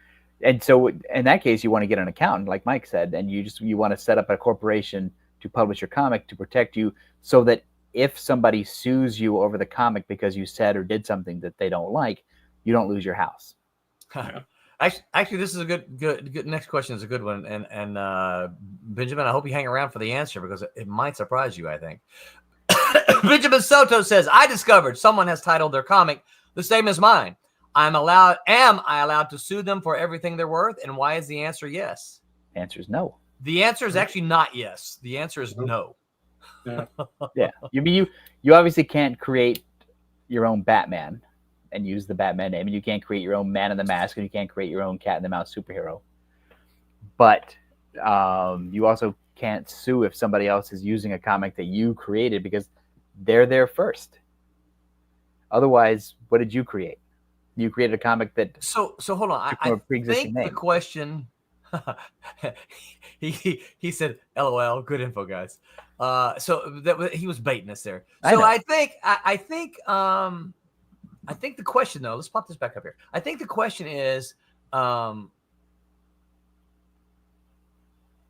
And so in that case, you want to get an accountant, like Mike said, and you want to set up a corporation to publish your comic to protect you, so that if somebody sues you over the comic because you said or did something that they don't like, you don't lose your house. Yeah. Actually, this is a good. Next question is a good one, and Benjamin, I hope you hang around for the answer because it might surprise you. I think Benjamin Soto says, "I discovered someone has titled their comic the same as mine. Am I allowed to sue them for everything they're worth? And why is the answer yes?" The answer is no. The answer is actually not yes. The answer is no. Yeah. Yeah. You obviously can't create your own Batman and use the Batman name, and you can't create your own Man in the Mask, and you can't create your own Cat in the Mouse superhero. But you also can't sue if somebody else is using a comic that you created because they're there first. Otherwise, what did you create? You created a comic that So hold on. from a I pre-existing think the name. question. he said, "LOL, good info, guys." So he was baiting us there. So I think the question though. Let's pop this back up here. I think the question is,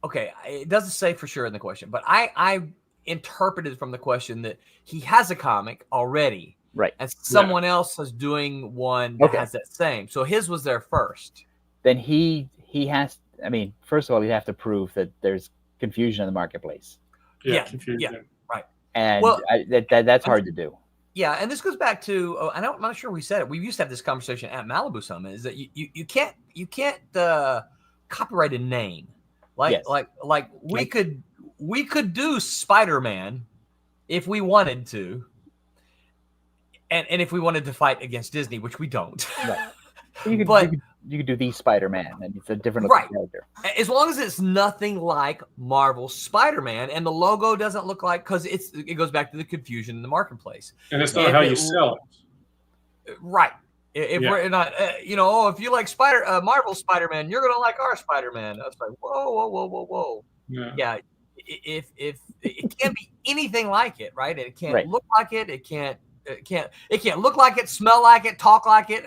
okay, it doesn't say for sure in the question, but I interpreted from the question that he has a comic already. Right. And someone else is doing one that has that same. So his was there first. Then he has. I mean, first of all, you have to prove that there's confusion in the marketplace. Yeah, Confusion. yeah, right. And Well, that's hard to do. Yeah, and this goes back to I'm not sure we said it. We used to have this conversation at Malibu Summit. Is that you can't copyright a name like we could do Spider-Man if we wanted to, and if we wanted to fight against Disney, which we don't. Right. You could do the Spider-Man, and it's a different looking character. As long as it's nothing like Marvel Spider-Man, and the logo doesn't look like, because it goes back to the confusion in the marketplace. And it's not how you sell it. Right. If we're not, if you like Marvel Spider-Man, you're gonna like our Spider-Man. I was like, whoa. Yeah. If it can't be anything like it, right? It can't look like it. It can't look like it, smell like it, talk like it,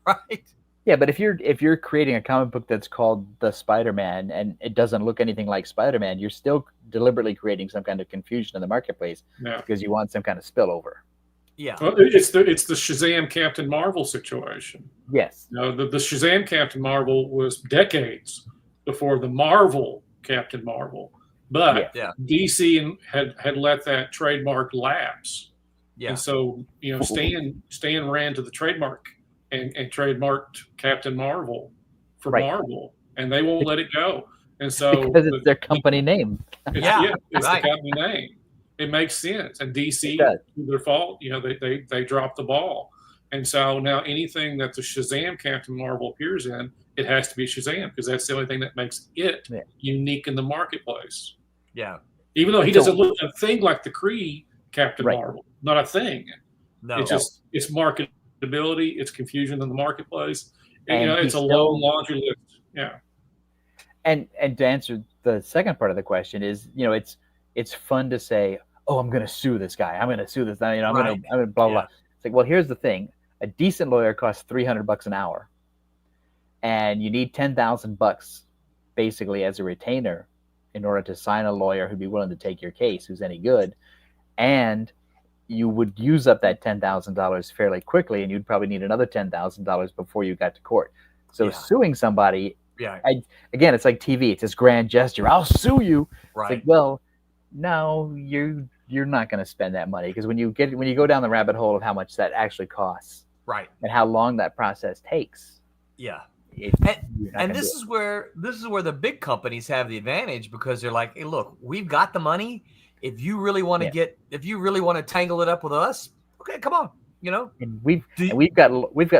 right? Yeah, but if you're creating a comic book that's called The Spider-Man and it doesn't look anything like Spider-Man, you're still deliberately creating some kind of confusion in the marketplace because you want some kind of spillover. Yeah, well, it's the Shazam Captain Marvel situation. Yes, the Shazam Captain Marvel was decades before the Marvel Captain Marvel, but DC had let that trademark lapse. Yeah, and so Stan ran to the trademark and trademarked Captain Marvel for Marvel, and they won't let it go. And so because it's their company name. It's the company name. It makes sense. And DC, to their fault, they dropped the ball. And so now anything that the Shazam Captain Marvel appears in, it has to be Shazam because that's the only thing that makes it unique in the marketplace. Yeah. Even though he doesn't look a thing like the Kree Captain Marvel, not a thing. No, it's marketability, it's confusion in the marketplace, and it's a long laundry list. Yeah. And to answer the second part of the question is, it's fun to say, "Oh, I'm going to sue this guy. I'm going to sue this. I'm going to blah blah." It's like, well, here's the thing: a decent lawyer costs $300 an hour, and you need $10,000 basically as a retainer in order to sign a lawyer who'd be willing to take your case, who's any good, and you would use up that $10,000 fairly quickly, and you'd probably need another $10,000 before you got to court. So suing somebody, again, it's like TV. It's this grand gesture. I'll sue you. Right. It's like, well, no, you're not going to spend that money because when you go down the rabbit hole of how much that actually costs, right, and how long that process takes, and this is where the big companies have the advantage because they're like, hey, look, we've got the money. If you really want to tangle it up with us, okay, come on, And we've got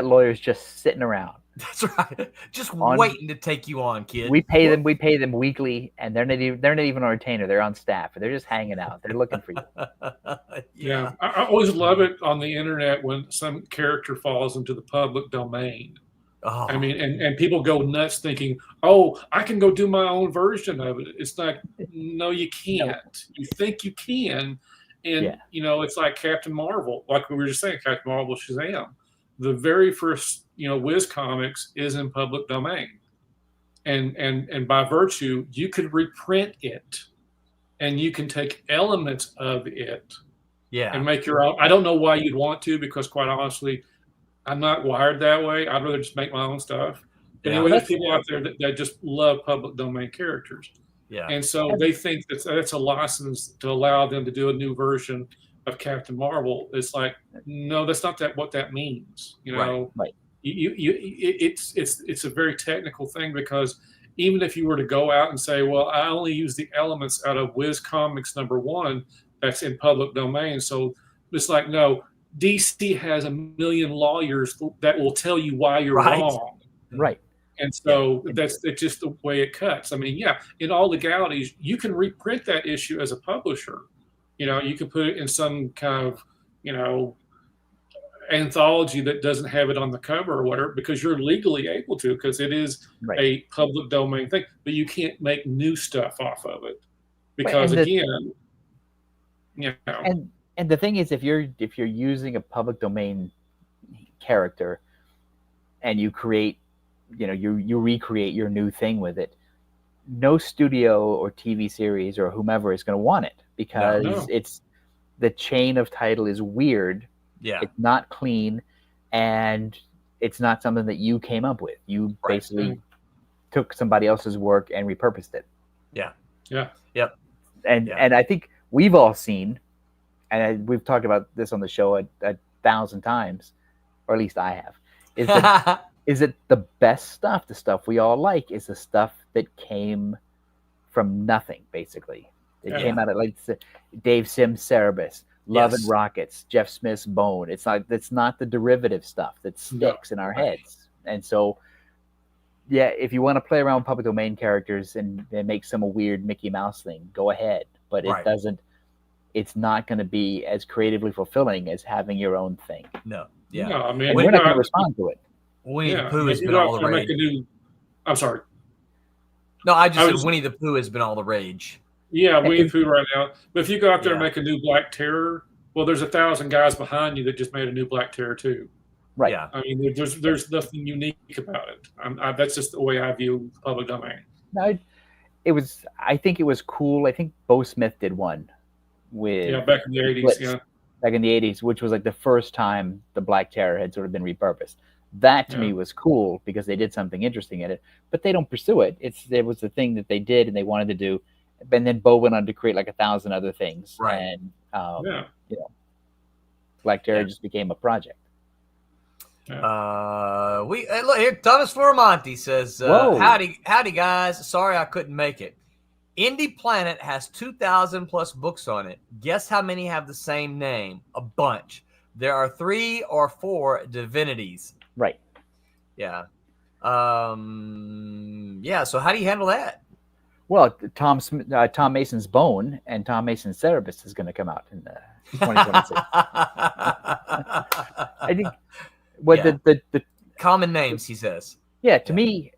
lawyers just sitting around. That's right, just waiting to take you on, kid. We pay them weekly, and they're not even a retainer. They're on staff. They're just hanging out. They're looking for you. I always love it on the internet when some character falls into the public domain. Oh, I mean, and people go nuts thinking, oh, I can go do my own version of it. It's like, no, you can't. You think you can. And, it's like Captain Marvel, like we were just saying, Captain Marvel, Shazam. The very first, Wiz Comics is in public domain. And by virtue, you could reprint it and you can take elements of it and make your own. I don't know why you'd want to, because quite honestly, I'm not wired that way. I'd rather just make my own stuff. But anyway, there's people out there that just love public domain characters. Yeah. And so they think that's a license to allow them to do a new version of Captain Marvel. It's like, no, that's not what that means. Right. It's a very technical thing, because even if you were to go out and say, well, I only use the elements out of Wiz Comics #1 that's in public domain. So it's like, no, DC has a million lawyers that will tell you why you're wrong. Right. And so it's just the way it cuts. I mean, in all legalities, you can reprint that issue as a publisher. You can put it in some kind of, anthology that doesn't have it on the cover or whatever, because you're legally able to, because it is a public domain thing. But you can't make new stuff off of it, because And the thing is, if you're using a public domain character and you create, you recreate your new thing with it, no studio or TV series or whomever is going to want it, because it's the chain of title is weird. Yeah, it's not clean, and it's not something that you came up with. You basically took somebody else's work and repurposed it. Yeah. Yep. And I think we've all seen, and we've talked about this on the show a 1,000 times, or at least I have, is that the best stuff, the stuff we all like, is the stuff that came from nothing, basically. It came out of, like, Dave Sim's Cerebus, Love and Rockets, Jeff Smith's Bone. It's not the derivative stuff that sticks in our heads. And so, if you want to play around with public domain characters and make some weird Mickey Mouse thing, go ahead. But it doesn't. It's not going to be as creatively fulfilling as having your own thing. No. Yeah. No, I mean, and we're not going to respond to it. Winnie the Pooh has been all the rage. I'm sorry. No, I just said Winnie the Pooh has been all the rage. Yeah, Winnie the Pooh right now. But if you go out there and make a new Black Terror, well, there's 1,000 guys behind you that just made a new Black Terror too. Right. Yeah. I mean, there's nothing unique about it. That's just the way I view public domain. No, I think it was cool. I think Bo Smith did one with back in the 80s. Back in the 80s, which was like the first time the Black Terror had sort of been repurposed. That to me was cool, because they did something interesting in it, but they don't pursue it. It was the thing that they did and they wanted to do. And then Bo went on to create like 1,000 other things. Right. And, Black Terror just became a project. Look here, Thomas Floramonte says, howdy guys. Sorry I couldn't make it. Indie Planet has 2,000 plus books on it. Guess how many have the same name? A bunch. There are 3 or 4 divinities. Right. Yeah. So how do you handle that? Well, Tom Mason's Bone and Tom Mason's Cerebus is going to come out in 2026. I think the common names, he says. Yeah, to me,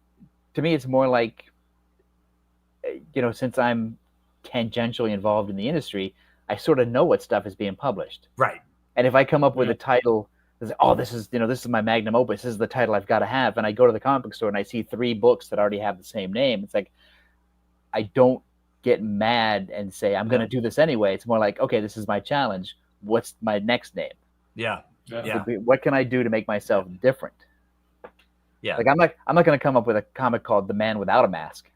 it's more like, since I'm tangentially involved in the industry, I sort of know what stuff is being published. Right. And if I come up with a title, this is my magnum opus, this is the title I've got to have, and I go to the comic book store and I see 3 books that already have the same name, it's like, I don't get mad and say, I'm going to do this anyway. It's more like, okay, this is my challenge. What's my next name? Yeah. What can I do to make myself different? Yeah. Like, I'm not going to come up with a comic called The Man Without a Mask.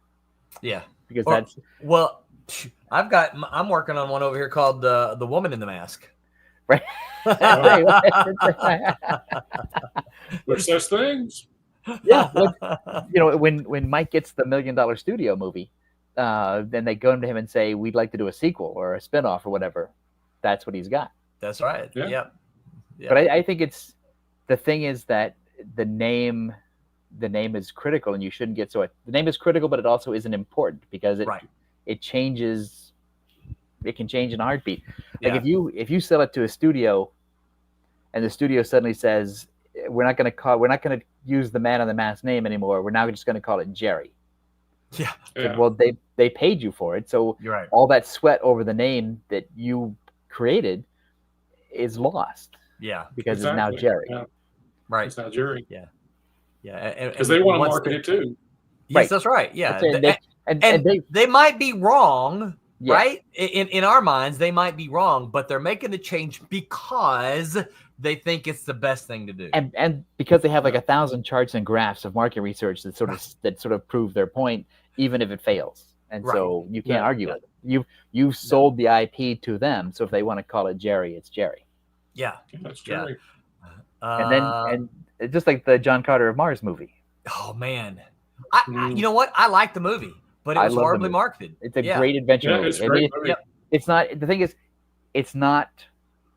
Yeah. Because I'm working on one over here called The Woman in the Mask. Right. There's such things. Yeah. When Mike gets the $1 million studio movie, then they go to him and say, we'd like to do a sequel or a spinoff or whatever. That's what he's got. That's right. Yeah. Yep. But I think the thing is that the name is critical, and you shouldn't get the name is critical, but it also isn't important, because it changes. It can change in a heartbeat. Like if you sell it to a studio, and the studio suddenly says, we're not going to use the Man in the Mask name anymore. We're now just going to call it Jerry. Yeah. Like, well, they paid you for it, so You're right. all that sweat over the name that you created is lost. Yeah. Because it's now Jerry. Yeah. Right. It's now Jerry. Yeah. Yeah. Because they want to market it too. Yes, Right. that's right. Yeah. And they might be wrong, Yeah. right? In our minds, they might be wrong, but they're making the change because they think it's the best thing to do. And because they have like 1,000 charts and graphs of market research that sort of prove their point, even if it fails. And so you can't argue with it. You've sold the IP to them, so if they want to call it Jerry, it's Jerry. Yeah. That's Jerry. And just like the John Carter of Mars movie. Oh man, I you know what? I like the movie, but it was horribly marketed. It's a great adventure movie. It's a great movie. It's not. The thing is, it's not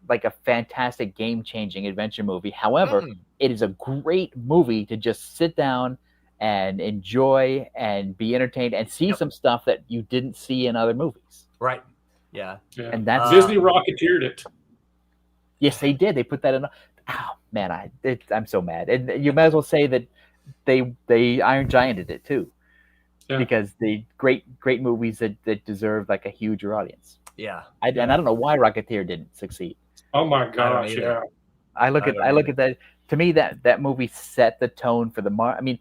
like a fantastic game-changing adventure movie. However, it is a great movie to just sit down and enjoy and be entertained and see some stuff that you didn't see in other movies. Right. Yeah. And that's Disney rocketeered it. Yes, they did. They put that in. Oh man, I'm so mad. And you might as well say that they Iron Gianted it too, because the great movies that deserve like a huger audience. Yeah. And I don't know why Rocketeer didn't succeed. Oh my gosh! Yeah. I look at that. To me, that movie set the tone for the I mean,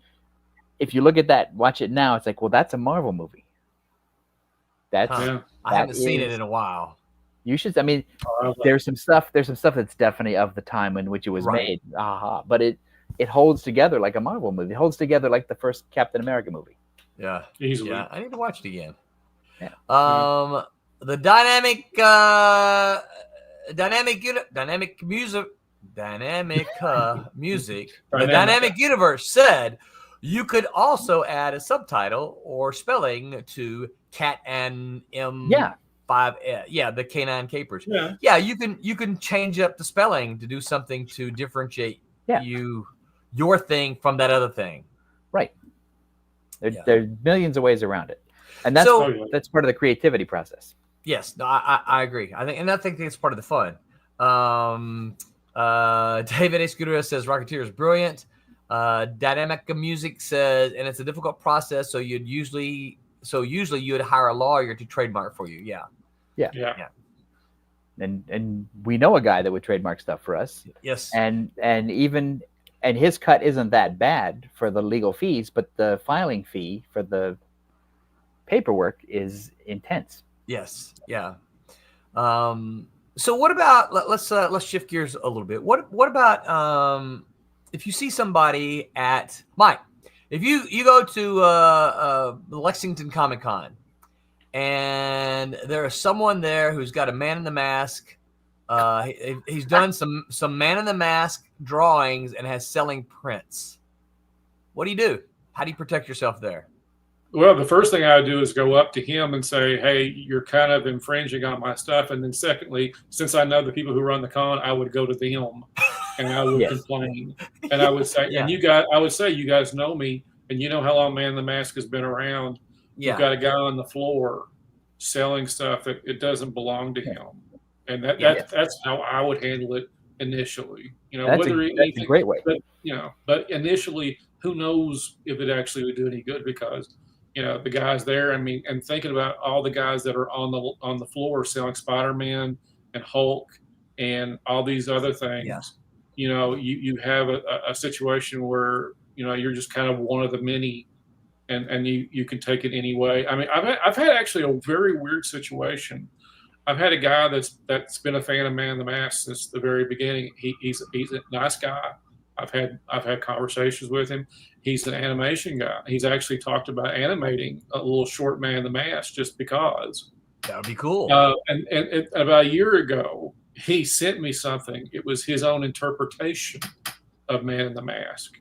if you look at that, watch it now, it's like, well, that's a Marvel movie. I haven't seen it in a while. You should. I mean, there's some stuff that's definitely of the time in which it was made. But it holds together like a Marvel movie. It holds together like the first Captain America movie. Yeah, easily. Yeah, I need to watch it again. Yeah. The dynamic universe said you could also add a subtitle or spelling to Cat and M. Yeah. 5, the Canine Capers. Yeah, you can change up the spelling to do something to differentiate your thing from that other thing. Right. There's millions of ways around it, and that's part of the creativity process. Yes, no, I agree. I think it's part of the fun. David Escudero says Rocketeer is brilliant. Dynamic Music says, and it's a difficult process, so usually you'd hire a lawyer to trademark for you. Yeah. And we know a guy that would trademark stuff for us. Yes. And his cut isn't that bad for the legal fees, but the filing fee for the paperwork is intense. Yes. Yeah. So what about let's shift gears a little bit. What about if you see somebody at Mike? If you go to the Lexington Comic Con and there is someone there who's got a Man in the Mask, he's done some Man in the Mask drawings and has selling prints. What do you do? How do you protect yourself there? Well, the first thing I would do is go up to him and say, hey, you're kind of infringing on my stuff. And then secondly, since I know the people who run the con, I would go to them and I would complain. And I would say, and I would say, you guys know me and you know how long Man in the Mask has been around. You've got a guy on the floor selling stuff that it doesn't belong to him. And that's how I would handle it initially. That's a great way. But initially, who knows if it actually would do any good, because the guys there, I mean, and thinking about all the guys that are on the floor selling Spider-Man and Hulk and all these other things, you have a situation where, you're just kind of one of the many and you can take it any way. I mean, I've had actually a very weird situation. I've had a guy that's been a fan of Man in the Mask since the very beginning. He's a nice guy. I've had conversations with him. He's an animation guy. He's actually talked about animating a little short Man in the Mask just because. That would be cool. And about a year ago, he sent me something. It was his own interpretation of Man in the Mask,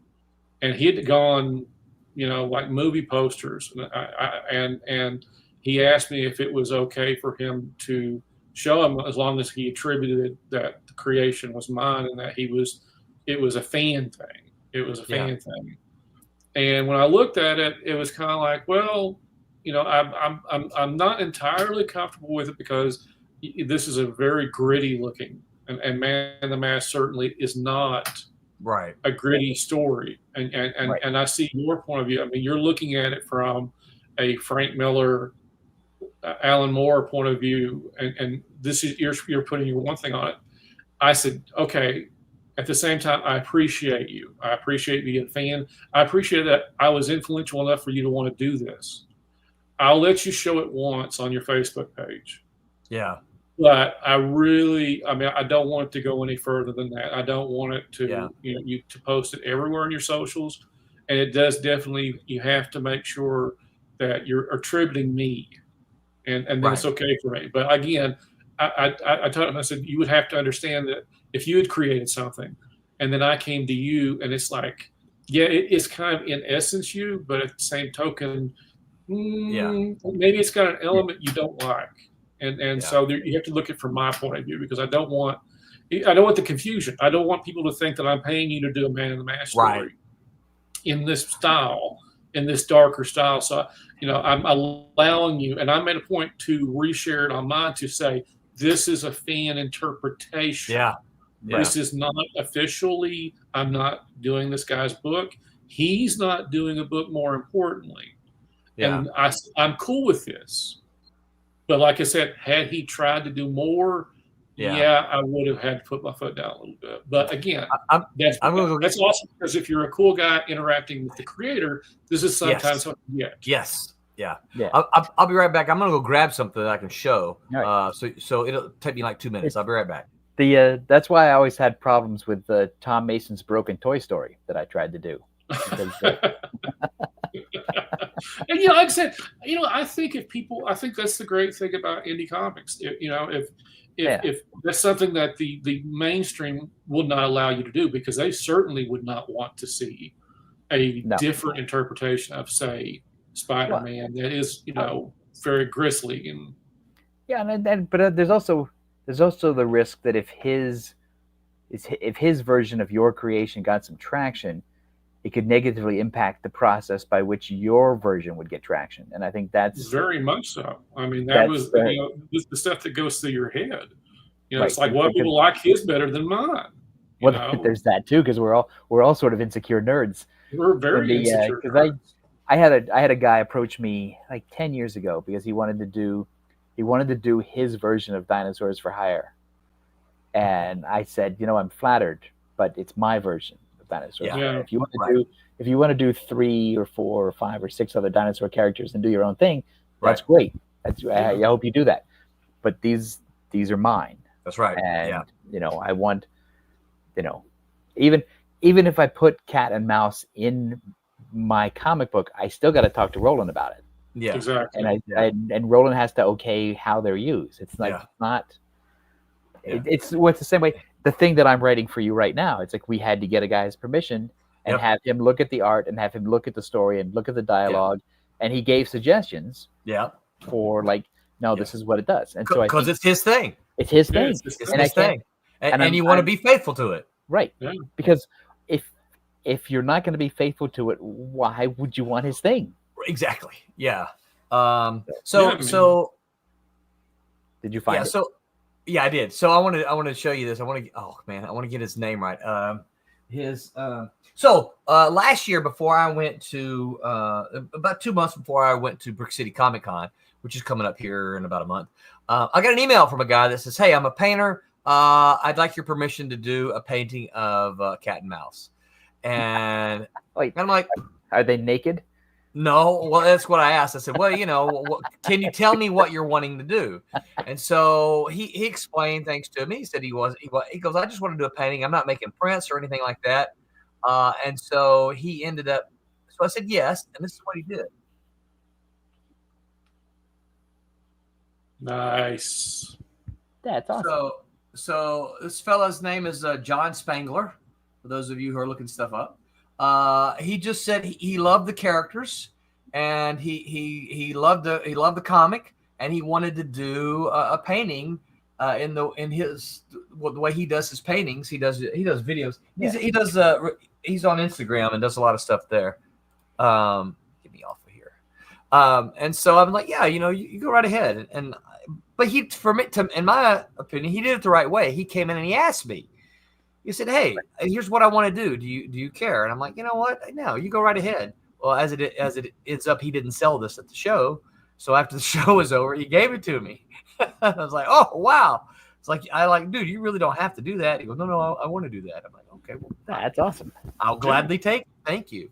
and he had gone, like movie posters, and he asked me if it was okay for him to show him, as long as he attributed that the creation was mine and that it was a fan thing. It was a fan thing. And when I looked at it, it was kind of like, well, I'm not entirely comfortable with it because this is a very gritty looking, and Man in the Mask certainly is not Right. a gritty story. And I see your point of view. I mean, you're looking at it from a Frank Miller, Alan Moore point of view, and this is you're putting your one thing on it. I said, okay. At the same time, I appreciate you. I appreciate being a fan. I appreciate that I was influential enough for you to want to do this. I'll let you show it once on your Facebook page. Yeah. But I mean, I don't want it to go any further than that. I don't want it to, you to post it everywhere in your socials. And it does definitely, you have to make sure that you're attributing me, and then it's okay for me. But again, I told him, I said, you would have to understand that if you had created something and then I came to you and it's like, yeah, it's kind of in essence you, but at the same token, maybe it's got an element you don't like. And so you have to look at it from my point of view, because I don't want the confusion. I don't want people to think that I'm paying you to do a Man in the Mask story in this style, in this darker style. So, I'm allowing you, and I made a point to reshare it on mine to say, this is a fan interpretation. Yeah. This is not officially, I'm not doing this guy's book. He's not doing a book, more importantly. And I'm cool with this. But like I said, had he tried to do more, I would have had to put my foot down a little bit. But again, that's awesome, because if you're a cool guy interacting with the creator, this is sometimes what you get. Yes. Yeah. I'll be right back. I'm gonna go grab something that I can show. Right. So it'll take me like 2 minutes. I'll be right back. That's why I always had problems with Tom Mason's Broken Toy Story that I tried to do. And like I said, I think I think that's the great thing about indie comics. If that's something that the mainstream will not allow you to do, because they certainly would not want to see a different interpretation of, say, Spider-Man that is, very grisly and but there's also the risk that if his version of your creation got some traction, it could negatively impact the process by which your version would get traction. And I think that's very much so. I mean, that was the stuff that goes through your head. It's like, well, people like his better than mine. Well, there's that too, because we're all sort of insecure nerds. We're very insecure nerds. I had a guy approach me like 10 years ago because he wanted to do his version of Dinosaurs for Hire. And I said, I'm flattered, but it's my version of Dinosaurs for Hire. If you want to do 3 or 4 or 5 or 6 other dinosaur characters and do your own thing, that's great. I hope you do that. But these are mine. That's right. And I want, even if I put Cat and Mouse in my comic book, I still got to talk to Roland about it. Yeah, exactly. And Roland has to okay how they're used. It's like not. It's the same way. The thing that I'm writing for you right now, it's like we had to get a guy's permission and have him look at the art and have him look at the story and look at the dialogue, and he gave suggestions. For like, no, this is what it does, and so because it's his thing. It's his thing. It's his thing, and you want to be faithful to it, right? Yeah. Because if you're not going to be faithful to it, why would you want his thing? Exactly. Yeah. So did you find it? I did. So I want to show you this. I want to get his name right. Last year, before I went to about 2 months before I went to Brick City Comic Con, which is coming up here in about a month, I got an email from a guy that says, "Hey, I'm a painter. I'd like your permission to do a painting of Cat and Mouse." And I'm like, "Are they naked?" No, well, that's what I asked. I said, "Well, can you tell me what you're wanting to do?" And so he explained things to me. He said he goes, "I just want to do a painting. I'm not making prints or anything like that." And so he ended up. So I said yes, and this is what he did. Nice. That's awesome. So this fella's name is John Spangler. For those of you who are looking stuff up. He just said he loved the characters, and he loved the comic, and he wanted to do a painting in the way he does his paintings. He does videos. He's on Instagram and does a lot of stuff there. Get me off of here. And so I'm like, you go right ahead. But in my opinion, he did it the right way. He came in and he asked me, He said, "Hey, here's what I want to do. Do you care?" And I'm like, "You know what? No, you go right ahead." Well, as it ends up, he didn't sell this at the show. So after the show was over, he gave it to me. I was like, "Oh, wow." It's like, dude, you really don't have to do that. He goes, "No, I want to do that." I'm like, "Okay, well, That's awesome. I'll gladly take it. Thank you."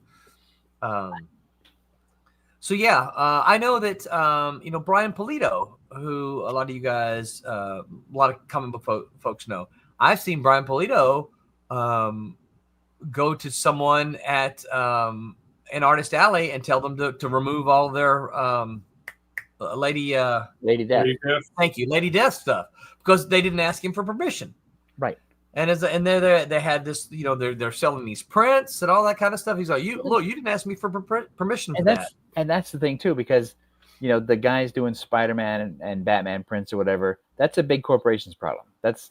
So yeah, I know that Brian Polito, who a lot of you guys, a lot of comic book folks know. I've seen Brian Polito go to someone at an artist alley and tell them to remove all their Lady Death. Thank you, Lady Death stuff, because they didn't ask him for permission. Right. And they had this, they're selling these prints and all that kind of stuff. He's like, you didn't ask me for permission for that. And that's the thing too, because the guys doing Spider-Man and Batman prints or whatever, that's a big corporation's problem. That's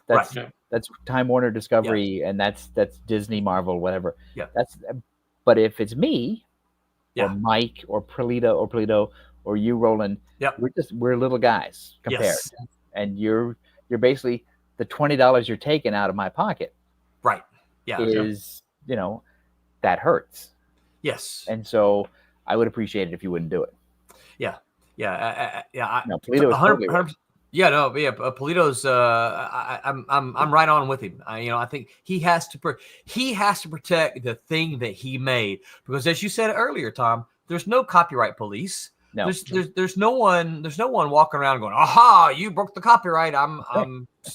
Time Warner, Discovery, and that's Disney, Marvel, whatever. Yeah. But if it's me, or Mike, or Polito, or you, Roland, we're little guys compared, yes. And you're basically the $20 you're taking out of my pocket, right? Yeah, is that hurts. Yes, and so I would appreciate it if you wouldn't do it. Yeah. Polito is totally right. Polito's. I'm right on with him. I think he has to protect the thing that he made, because as you said earlier, Tom, there's no copyright police. No. There's no one walking around going, "Aha, you broke the copyright.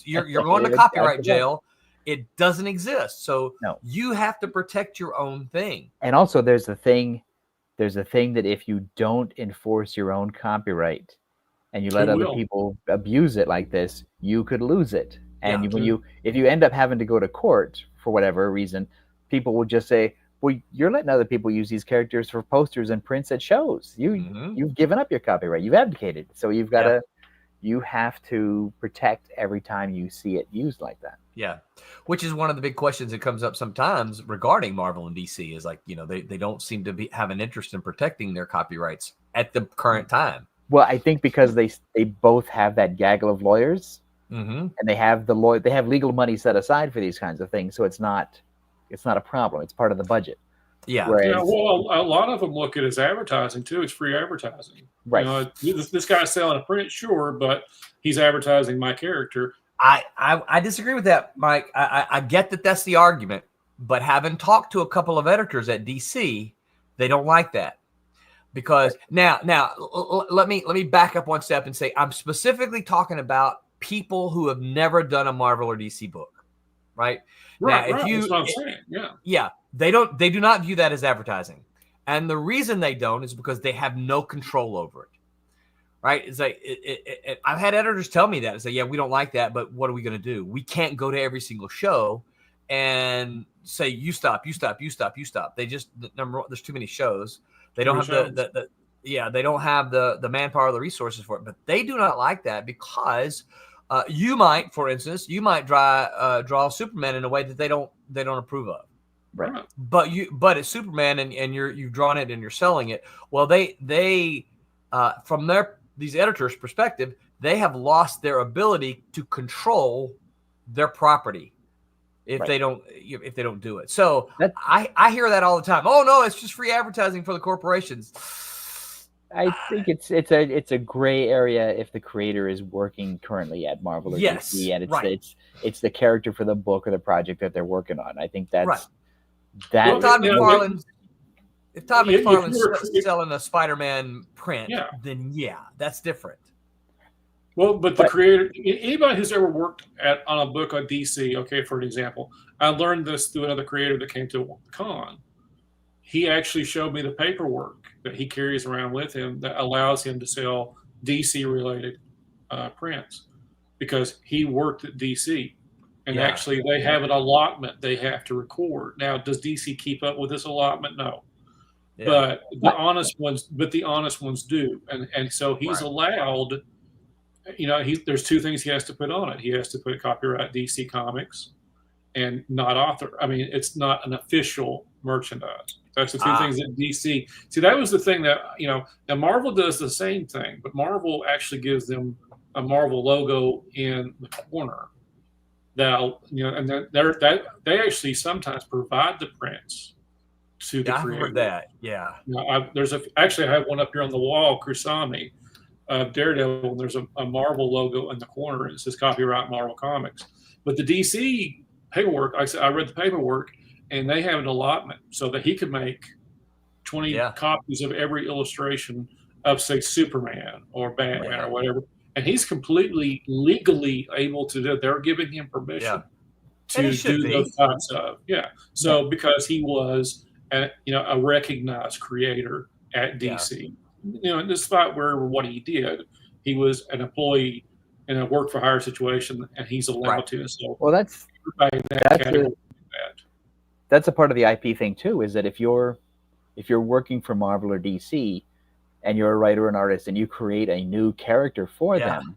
You're going to copyright jail." It doesn't exist. So you have to protect your own thing. And also there's a thing that if you don't enforce your own copyright and you let other people abuse it like this, you could lose it. And if you end up having to go to court for whatever reason, people will just say, "Well, you're letting other people use these characters for posters and prints at shows. You've given up your copyright. You've abdicated. So you have to protect every time you see it used like that." Yeah, which is one of the big questions that comes up sometimes regarding Marvel and DC is they don't seem to have an interest in protecting their copyrights at the current time. Well, I think because they both have that gaggle of lawyers, and they have legal money set aside for these kinds of things, so it's not a problem. It's part of the budget. Yeah. Well, a lot of them look at it as advertising too. It's free advertising. Right. This guy's selling a print, sure, but he's advertising my character. I disagree with that, Mike. I get that that's the argument, but having talked to a couple of editors at DC, they don't like that. Because now let me back up one step and say I'm specifically talking about people who have never done a Marvel or DC book, right? Right, now, that's what I'm saying. Yeah, they do not view that as advertising, and the reason they don't is because they have no control over it. Right? It's like I've had editors tell me that. It's like, yeah, we don't like that, but what are we going to do? We can't go to every single show and say you stop. They just there's too many shows. They don't have they don't have the manpower or the resources for it. But they do not like that because you might, for instance, draw Superman in a way that they don't approve of. Right. But it's Superman and you've drawn it and you're selling it. Well, they from these editors' perspective, they have lost their ability to control their property if they don't do it. So I hear that all the time. Oh no, it's just free advertising for the corporations. I think it's a gray area if the creator is working currently at Marvel or DC, and it's the character for the book or the project that they're working on. I think that's that. Well, if Todd McFarlane's selling a Spider-Man print, then that's different. Well, but the creator, anybody who's ever worked on a book on DC, okay, for an example, I learned this through another creator that came to the con. He actually showed me the paperwork that he carries around with him that allows him to sell DC-related prints because he worked at DC. And actually, they have an allotment they have to record. Now, does DC keep up with this allotment? No. Yeah. But the honest ones do. And so he's allowed, there's two things he has to put on it. He has to put copyright DC Comics and not author. I mean, it's not an official merchandise. That's the two things that DC. See, that was the thing that, now Marvel does the same thing, but Marvel actually gives them a Marvel logo in the corner. They'll, and they actually sometimes provide the prints to the I've creator. heard that. Yeah. Actually I have one up here on the wall, Kusami of Daredevil, and there's a Marvel logo in the corner. It says copyright Marvel Comics. But the DC paperwork, I read the paperwork, and they have an allotment so that he could make 20 copies of every illustration of, say, Superman or Batman or whatever. And he's completely legally able to do it. They're giving him permission to do those types of, So because he was a recognized creator at DC. Despite what he did, he was an employee in a work for hire situation, and he's allowed to. So, well, that's a part of the IP thing too. Is that if you're working for Marvel or DC, and you're a writer or an artist, and you create a new character for them,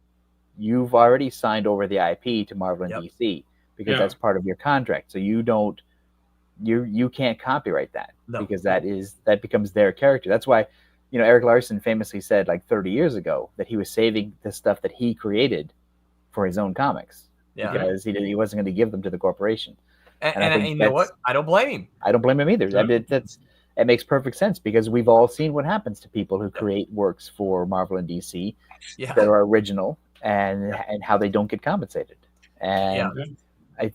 you've already signed over the IP to Marvel and DC because that's part of your contract. So you can't copyright that because that becomes their character. That's why. Eric Larson famously said like 30 years ago that he was saving the stuff that he created for his own comics because he wasn't going to give them to the corporation. And you know what? I don't blame him. I don't blame him either. It makes perfect sense because we've all seen what happens to people who create works for Marvel and DC that are original and how they don't get compensated. And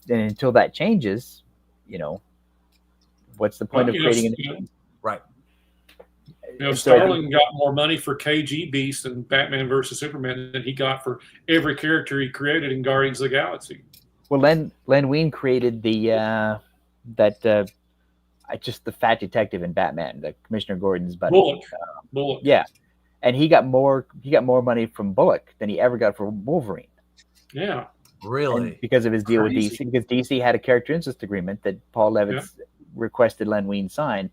until that changes, what's the point of creating an right? Starling got more money for KG Beast and Batman versus Superman than he got for every character he created in Guardians of the Galaxy. Well, Len Wein created the just the fat detective in Batman, the Commissioner Gordon's buddy. Bullock. Yeah, and he got more money from Bullock than he ever got for Wolverine. Yeah, really, and because of his deal with DC. Because DC had a character interest agreement that Paul Levitz requested Len Wein sign.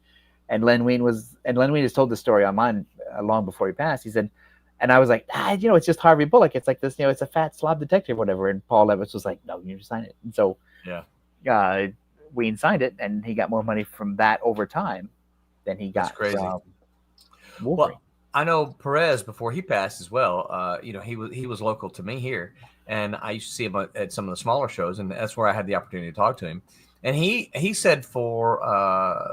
And Len Wein has told the story on mine long before he passed. He said, and I was like, it's just Harvey Bullock. It's like this, it's a fat slob detective or whatever. And Paul Levitz was like, no, you need to sign it. And so, Wein signed it, and he got more money from that over time than he got from Wolverine. Well, I know Perez before he passed as well. He was local to me here, and I used to see him at some of the smaller shows, and that's where I had the opportunity to talk to him. And he said for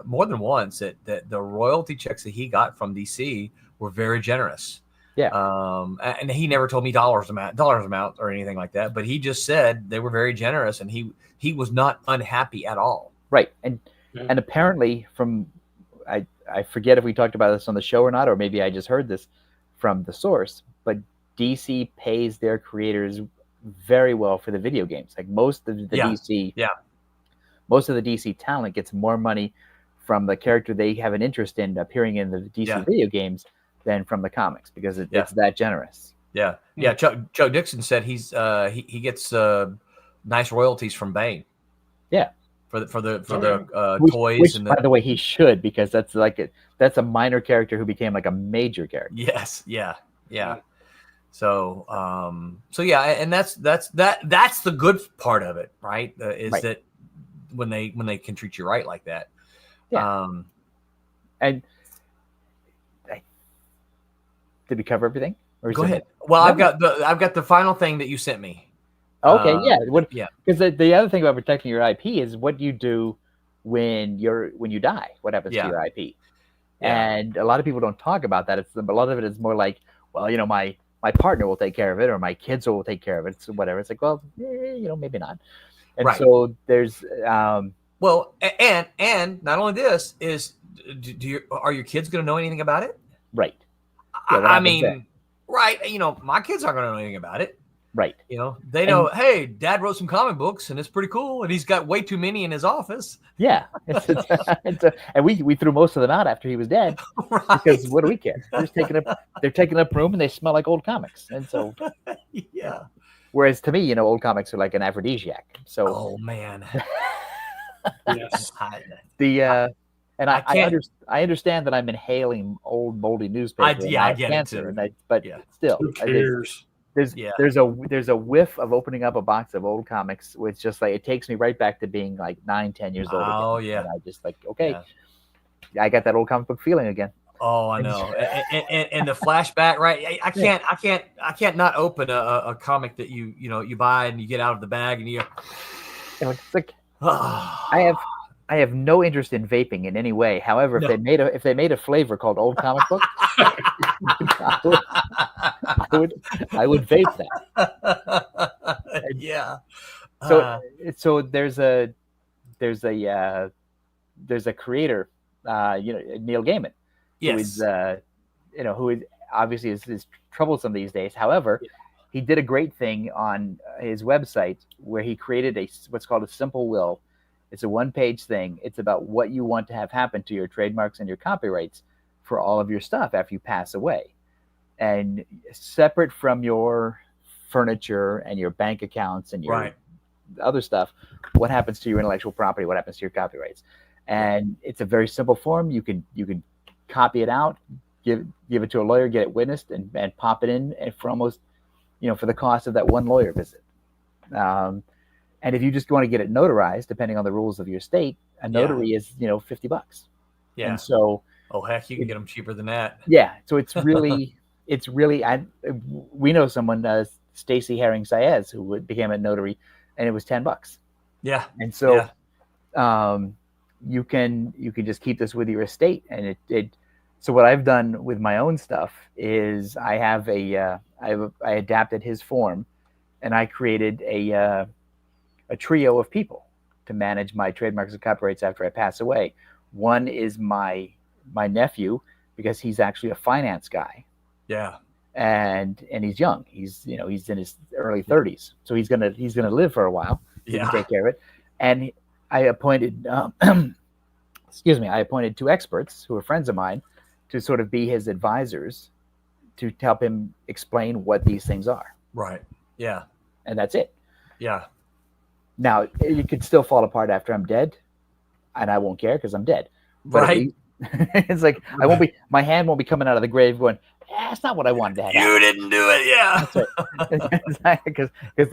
more than once that the royalty checks that he got from DC were very generous. Yeah. And he never told me dollars amount or anything like that, but he just said they were very generous, and he was not unhappy at all. Right. And apparently I forget if we talked about this on the show or not, or maybe I just heard this from the source, but DC pays their creators very well for the video games. Like most of the DC. Yeah. Most of the DC talent gets more money from the character they have an interest in appearing in the DC video games than from the comics because it's that generous. Yeah, yeah. Chuck Dixon said he gets nice royalties from Bane. Yeah, for the toys. Which, by the way, he should because that's a minor character who became like a major character. Yes. Yeah. So and that's the good part of it, right? That when they can treat you right like that. Yeah. And did we cover everything? Go ahead. Well, I've got the final thing that you sent me. Okay. Because the other thing about protecting your IP is what you do when you die. What happens to your IP? Yeah. And a lot of people don't talk about that. A lot of it is more like, well, my partner will take care of it, or my kids will take care of it, so whatever. It's like, well, maybe not. And so there's well, and not only this is, are your kids going to know anything about it? Right. Yeah, I mean, right. My kids aren't going to know anything about it. Right. They know, hey, Dad wrote some comic books and it's pretty cool, and he's got way too many in his office. Yeah. And we threw most of them out after he was dead. Right. Because what do we care? They're taking up room and they smell like old comics. And so yeah. Whereas to me, old comics are like an aphrodisiac. So oh man. Yes. I understand that I'm inhaling old moldy newspaper. I get cancer, it too. But still, who cares? There's a whiff of opening up a box of old comics, which just like it takes me right back to being like 9-10 years old. Oh again. yeah. And I just like I got that old comic book feeling again. Oh, I know. And the flashback, right? I can't not open a comic that you buy and you get out of the bag and It's like I have no interest in vaping in any way. However, No. if they made a flavor called Old Comic Book, I would vape that. Yeah. So there's a creator, Neil Gaiman, Yes. who is obviously is troublesome these days. However, he did a great thing on his website where he created what's called a simple will. It's a one-page thing. It's about what you want to have happen to your trademarks and your copyrights for all of your stuff after you pass away. And separate from your furniture and your bank accounts and your other stuff, what happens to your intellectual property, what happens to your copyrights. And it's a very simple form. You can copy it out, give it to a lawyer, get it witnessed, and pop it in for almost, for the cost of that one lawyer visit. And if you just want to get it notarized, depending on the rules of your state, a notary is, $50. Yeah. And so, oh heck, you can get them cheaper than that. Yeah. So it's really, we know someone, Stacy Herring Saez, who became a notary, and it was $10. Yeah. And so, you can just keep this with your estate, and so what I've done with my own stuff is I have I adapted his form, and I created a trio of people to manage my trademarks and copyrights after I pass away. One is my nephew, because he's actually a finance guy. Yeah. And he's young. He's in his early 30s, so he's gonna live for a while. He can take care of it. And I appointed I appointed two experts who are friends of mine to sort of be his advisors to help him explain what these things are. Right. Yeah. And that's it. Yeah. Now, it could still fall apart after I'm dead, and I won't care because I'm dead. But right. It's like my hand won't be coming out of the grave going, that's not what I wanted to have. You didn't do it. Yeah. That's right. Because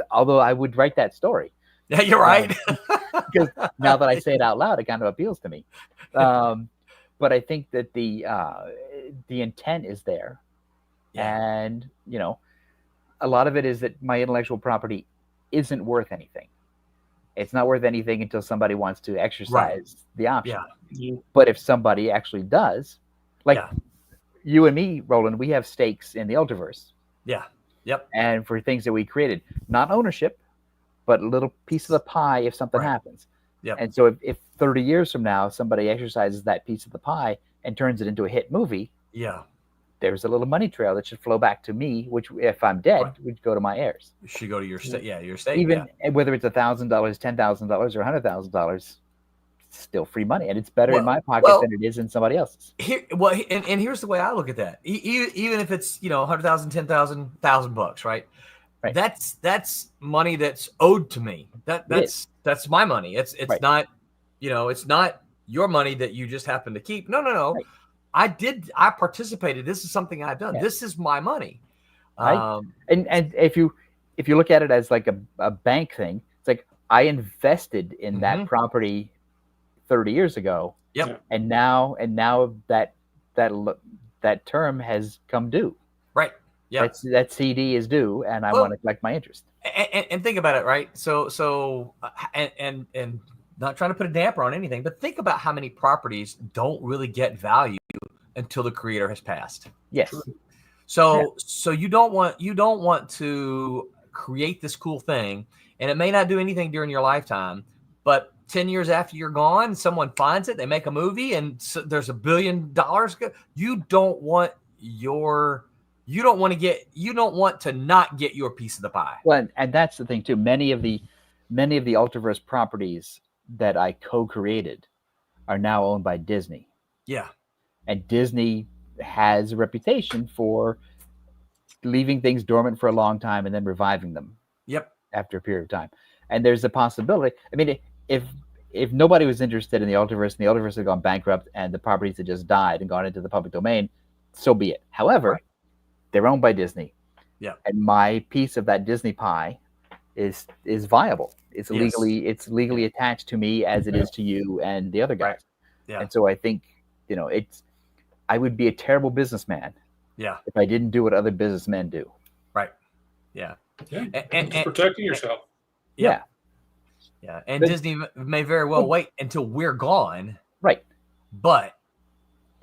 although I would write that story. Yeah, you're right. Because now that I say it out loud, it kind of appeals to me. But I think that the intent is there. Yeah. And, a lot of it is that my intellectual property isn't worth anything. It's not worth anything until somebody wants to exercise the option. Yeah. But if somebody actually does, like you and me, Roland, we have stakes in the Ultraverse. Yeah. Yep. And for things that we created, not ownership, but a little piece of the pie if something happens. Yep. And so if 30 years from now, somebody exercises that piece of the pie and turns it into a hit movie, there's a little money trail that should flow back to me, which if I'm dead, would go to my heirs. It should go to your state. Yeah, your state. Even whether it's $1,000, $10,000, or $100,000, still free money, and it's better in my pocket than it is in somebody else's. And here's the way I look at that. Even if it's $100,000, $10,000, $1,000, right? That's money that's owed to me. That's my money. It's not it's not your money that you just happen to keep. No. Right. I participated. This is something I've done. This is my money. And if you look at it as like a bank thing, it's like I invested in that property 30 years ago. Yep. And now that term has come due. Right. Yeah. That CD is due, and I want to collect my interest. And think about it, right? So and not trying to put a damper on anything, but think about how many properties don't really get value until the creator has passed. Yes. So you don't want to create this cool thing, and it may not do anything during your lifetime, but 10 years after you're gone, someone finds it, they make a movie, and there's $1 billion. You don't want to not get your piece of the pie. Well, and that's the thing too. Many of the Ultraverse properties that I co-created are now owned by Disney. Yeah. And Disney has a reputation for leaving things dormant for a long time and then reviving them. Yep. After a period of time. And there's a possibility. I mean, if nobody was interested in the Ultraverse and the Ultraverse had gone bankrupt and the properties had just died and gone into the public domain, so be it. However, they're owned by Disney. Yeah. And my piece of that Disney pie is viable. It's legally attached to me as it is to you and the other guys. Yeah. And so I think, I would be a terrible businessman Yeah. if I didn't do what other businessmen do. Right. Yeah. Yeah. And Just protecting yourself. Yeah. Yeah. And But- Disney may very well wait until we're gone, Right. but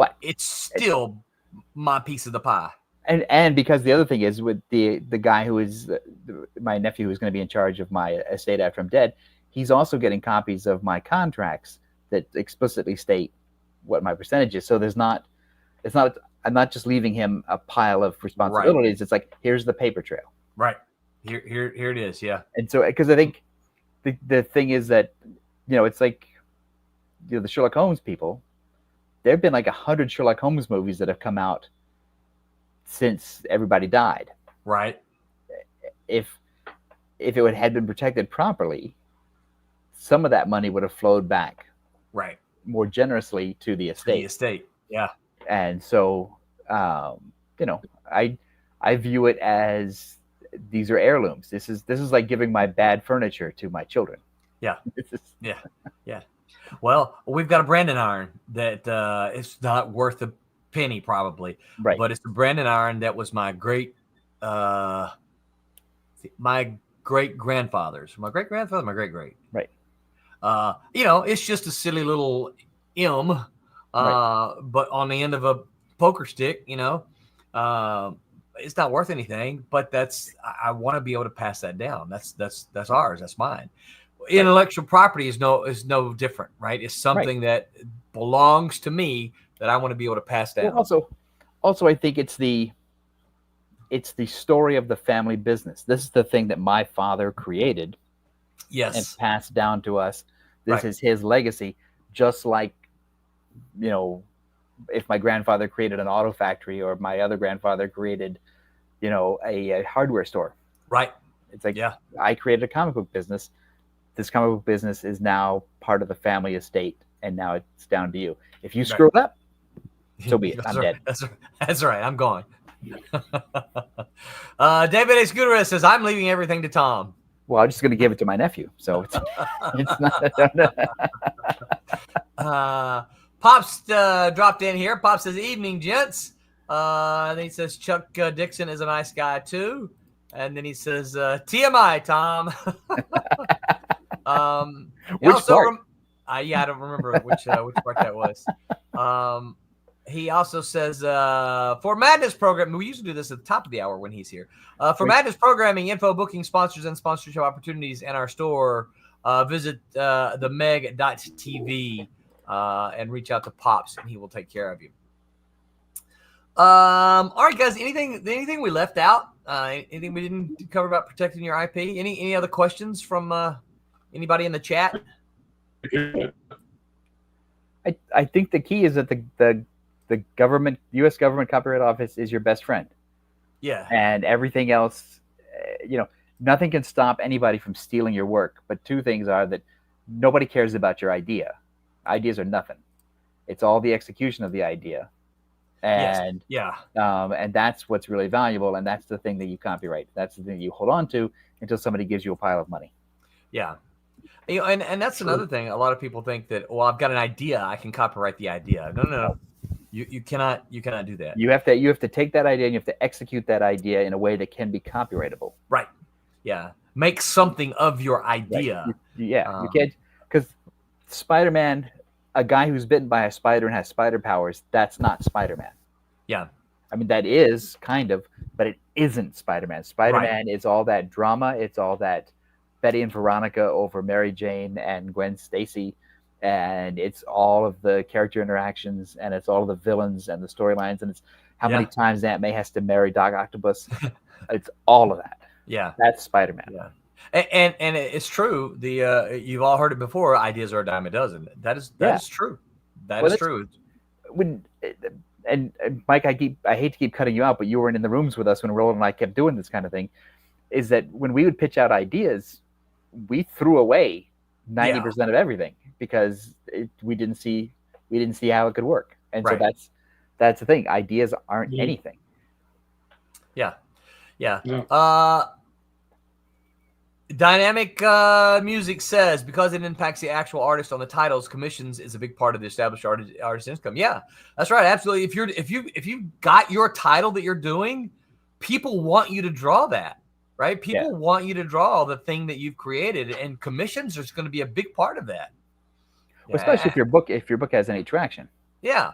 But it's still my piece of the pie. and because the other thing is with the guy who is my nephew who's going to be in charge of my estate after I'm dead, he's also getting copies of my contracts that explicitly state what my percentage is. So I'm not just leaving him a pile of responsibilities. Right. It's like, here's the paper trail. Right. Here it is. Yeah. And so, because I think the thing is that, it's like, the Sherlock Holmes people, there have been like 100 Sherlock Holmes movies that have come out since everybody died. Right. If it had been protected properly, some of that money would have flowed back. Right. More generously to the estate. Yeah. And so, I view it as these are heirlooms. This is like giving my bad furniture to my children. Yeah. Yeah. Well, we've got a branding iron that is not worth a penny probably, right? But it's a branding iron that was my great grandfather's, my great, right? It's just a silly little M, but on the end of a poker stick, it's not worth anything. But I want to be able to pass that down. That's ours. That's mine. Intellectual property is no different, right? It's something that belongs to me that I want to be able to pass down. Well, also, I think it's the story of the family business. This is the thing that my father created, and passed down to us. This is his legacy. Just like, if my grandfather created an auto factory, or my other grandfather created, a hardware store. Right. It's like, I created a comic book business. This comic book business is now part of the family estate, and now it's down to you. If you screw it up, so be it. I'm dead. That's right. I'm gone. David A. Scudera says, I'm leaving everything to Tom. Well, I'm just going to give it to my nephew. So it's not. Pops dropped in here. Pops says, evening, gents. And then he says, Chuck Dixon is a nice guy, too. And then he says, TMI, Tom. Which part? I don't remember which part that was. He also says, for Madness program, we usually do this at the top of the hour when he's here. For Madness programming, info, booking, sponsors, and sponsorship opportunities in our store, visit themeg.tv and reach out to Pops, and he will take care of you. All right, guys. Anything we left out? Anything we didn't cover about protecting your IP? Any other questions from anybody in the chat? I think the key is that the government, U.S. government Copyright Office is your best friend. Yeah. And everything else, nothing can stop anybody from stealing your work. But two things are that nobody cares about your idea. Ideas are nothing. It's all the execution of the idea. And and that's what's really valuable. And that's the thing that you copyright. That's the thing you hold on to until somebody gives you a pile of money. Yeah. And that's another thing. A lot of people think that, well, I've got an idea, I can copyright the idea. No. You cannot do that. You have to take that idea and you have to execute that idea in a way that can be copyrightable. Right. Yeah. Make something of your idea. Right. You can't, because Spider-Man, a guy who's bitten by a spider and has spider powers, that's not Spider-Man. Yeah. I mean, that is kind of, but it isn't Spider-Man. Spider-Man is all that drama. It's all that Betty and Veronica over Mary Jane and Gwen Stacy. And it's all of the character interactions, and it's all of the villains and the storylines, and it's how many times Aunt May has to marry Doc Octopus. It's all of that. Yeah. That's Spider-Man. Yeah. And it's true. You've all heard it before. Ideas are a dime a dozen. That is true. That is true. And Mike, I hate to keep cutting you out, but you weren't in the rooms with us when Roland and I kept doing this kind of thing. Is that when we would pitch out ideas, we threw away 90% of everything because we didn't see how it could work. And so that's the thing. Ideas aren't anything. Yeah. Dynamic Music says, because it impacts the actual artist on the titles, commissions is a big part of the established artist income. Yeah, that's right. Absolutely. If you got your title that you're doing, people want you to draw that, right? People want you to draw the thing that you've created, and commissions are going to be a big part of that. Well, especially if your book has any traction. Yeah.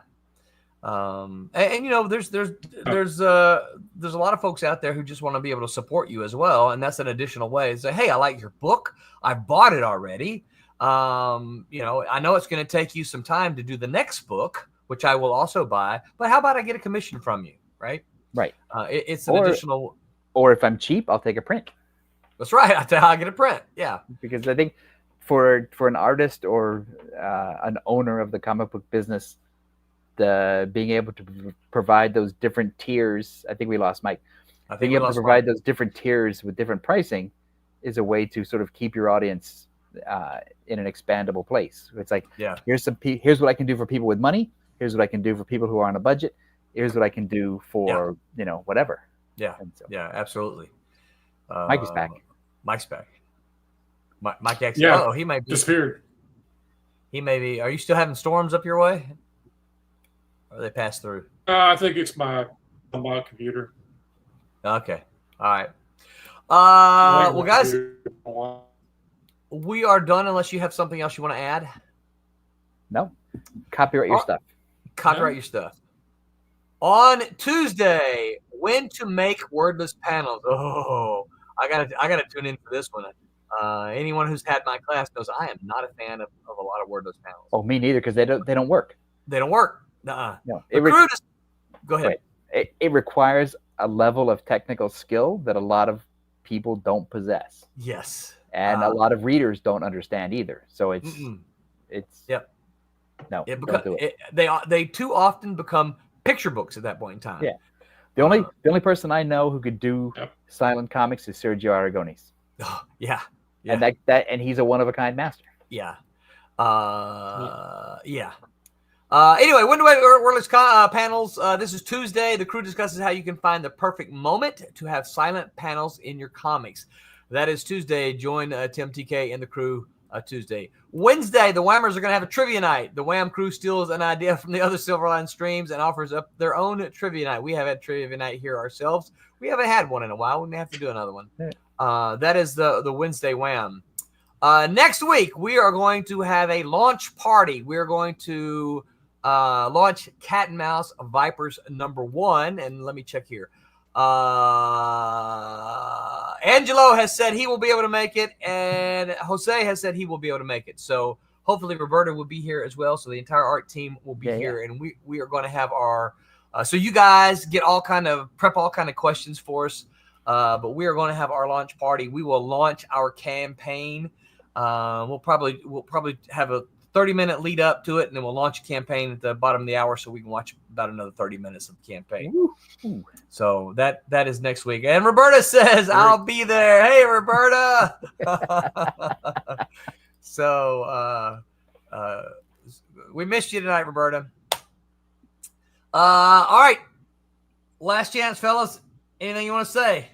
And you know, there's a lot of folks out there who just want to be able to support you as well, and that's an additional way to say, hey, I like your book, I bought it already. You know, I know it's going to take you some time to do the next book, which I will also buy, but how about I get a commission from you, right? Right. It's an additional. Or if I'm cheap, I'll take a print. That's right. I'll get a print. Yeah. Because I think for an artist or an owner of the comic book business, being able to provide those different tiers, I think we lost Mike. Being able to provide those different tiers with different pricing is a way to sort of keep your audience in an expandable place. It's like, here's what I can do for people with money. Here's what I can do for people who are on a budget. Here's what I can do for whatever. Yeah, yeah, absolutely. Mike is back. Mike's back. Mike actually. He might be disappeared. He may be. Are you still having storms up your way? Or they pass through? I think it's my computer. Okay. All right. Well, guys, we are done unless you have something else you want to add. No. Copyright your stuff. Copyright your stuff. On Tuesday, when to make wordless panels. Oh, I gotta tune in for this one. Anyone who's had my class knows I am not a fan of a lot of wordless panels. Oh, me neither, because they don't work. They don't work. No. Go ahead. It requires a level of technical skill that a lot of people don't possess. Yes. And a lot of readers don't understand either. So it's yep. No. Don't do it. They too often become picture books at that point in time. Yeah. The only person I know who could do silent comics is Sergio Aragones. Oh, yeah. And and he's a one of a kind master. Yeah. Yeah. Anyway, when do wordless panels? This is Tuesday. The crew discusses how you can find the perfect moment to have silent panels in your comics. That is Tuesday. Join Tim, TK, and the crew Tuesday. Wednesday, the Whammers are going to have a trivia night. The Wham crew steals an idea from the other Silverline streams and offers up their own trivia night. We have had trivia night here ourselves. We haven't had one in a while. We may have to do another one. That is the Wednesday Wham. Next week, we are going to have a launch party. We are going to launch Cat and Mouse Vipers #1. And let me check here. Angelo has said he will be able to make it, and Jose has said he will be able to make it. So hopefully Roberta will be here as well. So the entire art team will be here, and we are going to have our. So you guys get prep all kind of questions for us. But we are going to have our launch party. We will launch our campaign. We'll probably have a 30-minute lead up to it, and then we'll launch a campaign at the bottom of the hour so we can watch about another 30 minutes of the campaign. Ooh. So that is next week. And Roberta says, I'll be there. Hey, Roberta. So we missed you tonight, Roberta. All right. Last chance, fellas. Anything you want to say?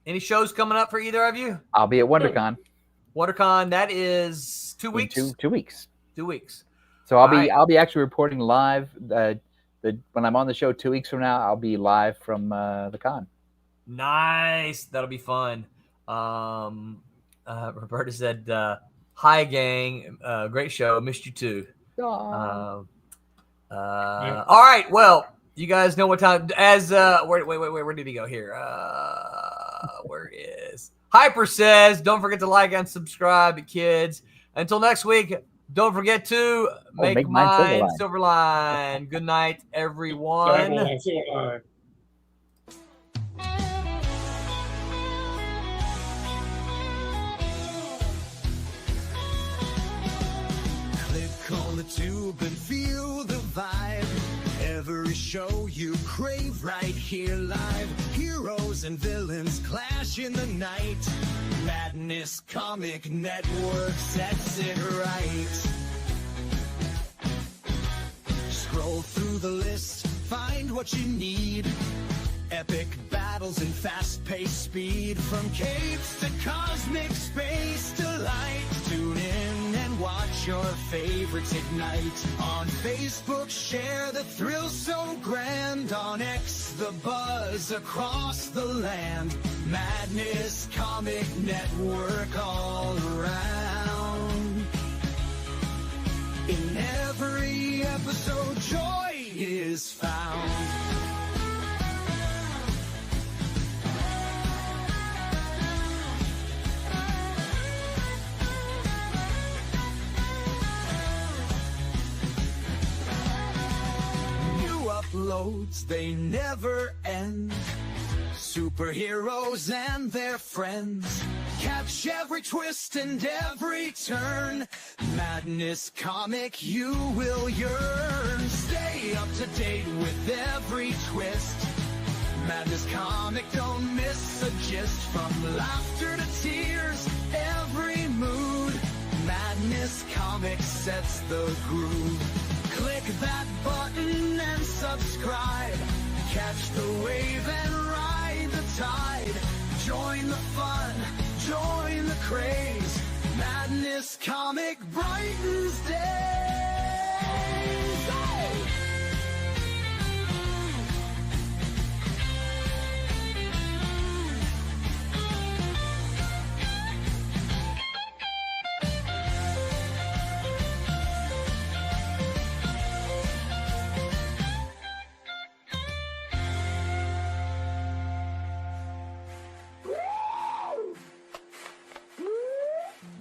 Any shows coming up for either of you? I'll be at WonderCon. WonderCon, that is 2 weeks. 2 weeks. 2 weeks. So I'll be actually reporting live. When I'm on the show 2 weeks from now, I'll be live from the con. Nice. That'll be fun. Roberta said, "Hi, gang. Great show. Missed you too." All right. Well, you guys know what time. As where did he go here? Where is Hyper says? Don't forget to like and subscribe, kids. Until next week. Don't forget to make mine Silverline. Good night, everyone. Silverline. Click on the tube and feel the vibe. Every show you crave right here live. Heroes and villains clash in the night. Madness Comic Network sets it right. Scroll through the list, find what you need. Epic battle. travels in fast-paced speed, from capes to cosmic space delight. Tune in and watch your favorites ignite. On Facebook, share the thrill so grand. On X, the buzz across the land. Madness Comic Network all around. In every episode, joy is found. Uploads, they never end. Superheroes and their friends. Catch every twist and every turn. Madness Comic, you will yearn. Stay up to date with every twist. Madness Comic, don't miss a gist. From laughter to tears, every mood. Madness Comic sets the groove. Click that button and subscribe. Catch the wave and ride the tide. Join the fun, join the craze. Madness Comic brightens days. Hey!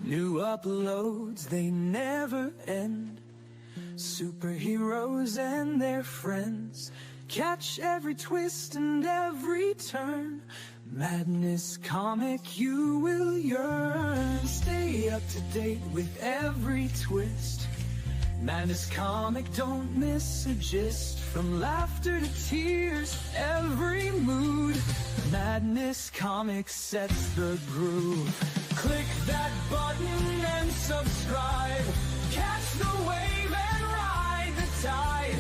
New uploads, they never end. Superheroes and their friends. Catch every twist and every turn. Madness Comic, you will yearn. Stay up to date with every twist. Madness Comic, don't miss a gist. From laughter to tears, every mood. Madness Comic sets the groove. Click that button and subscribe. Catch the wave and ride the tide.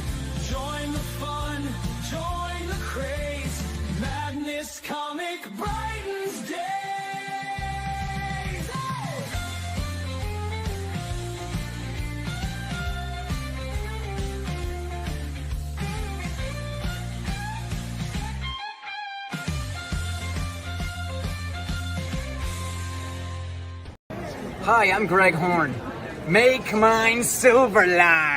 Join the fun, join the craze. Madness Comic brightens days. Hi, I'm Greg Horn. Make mine Silverline.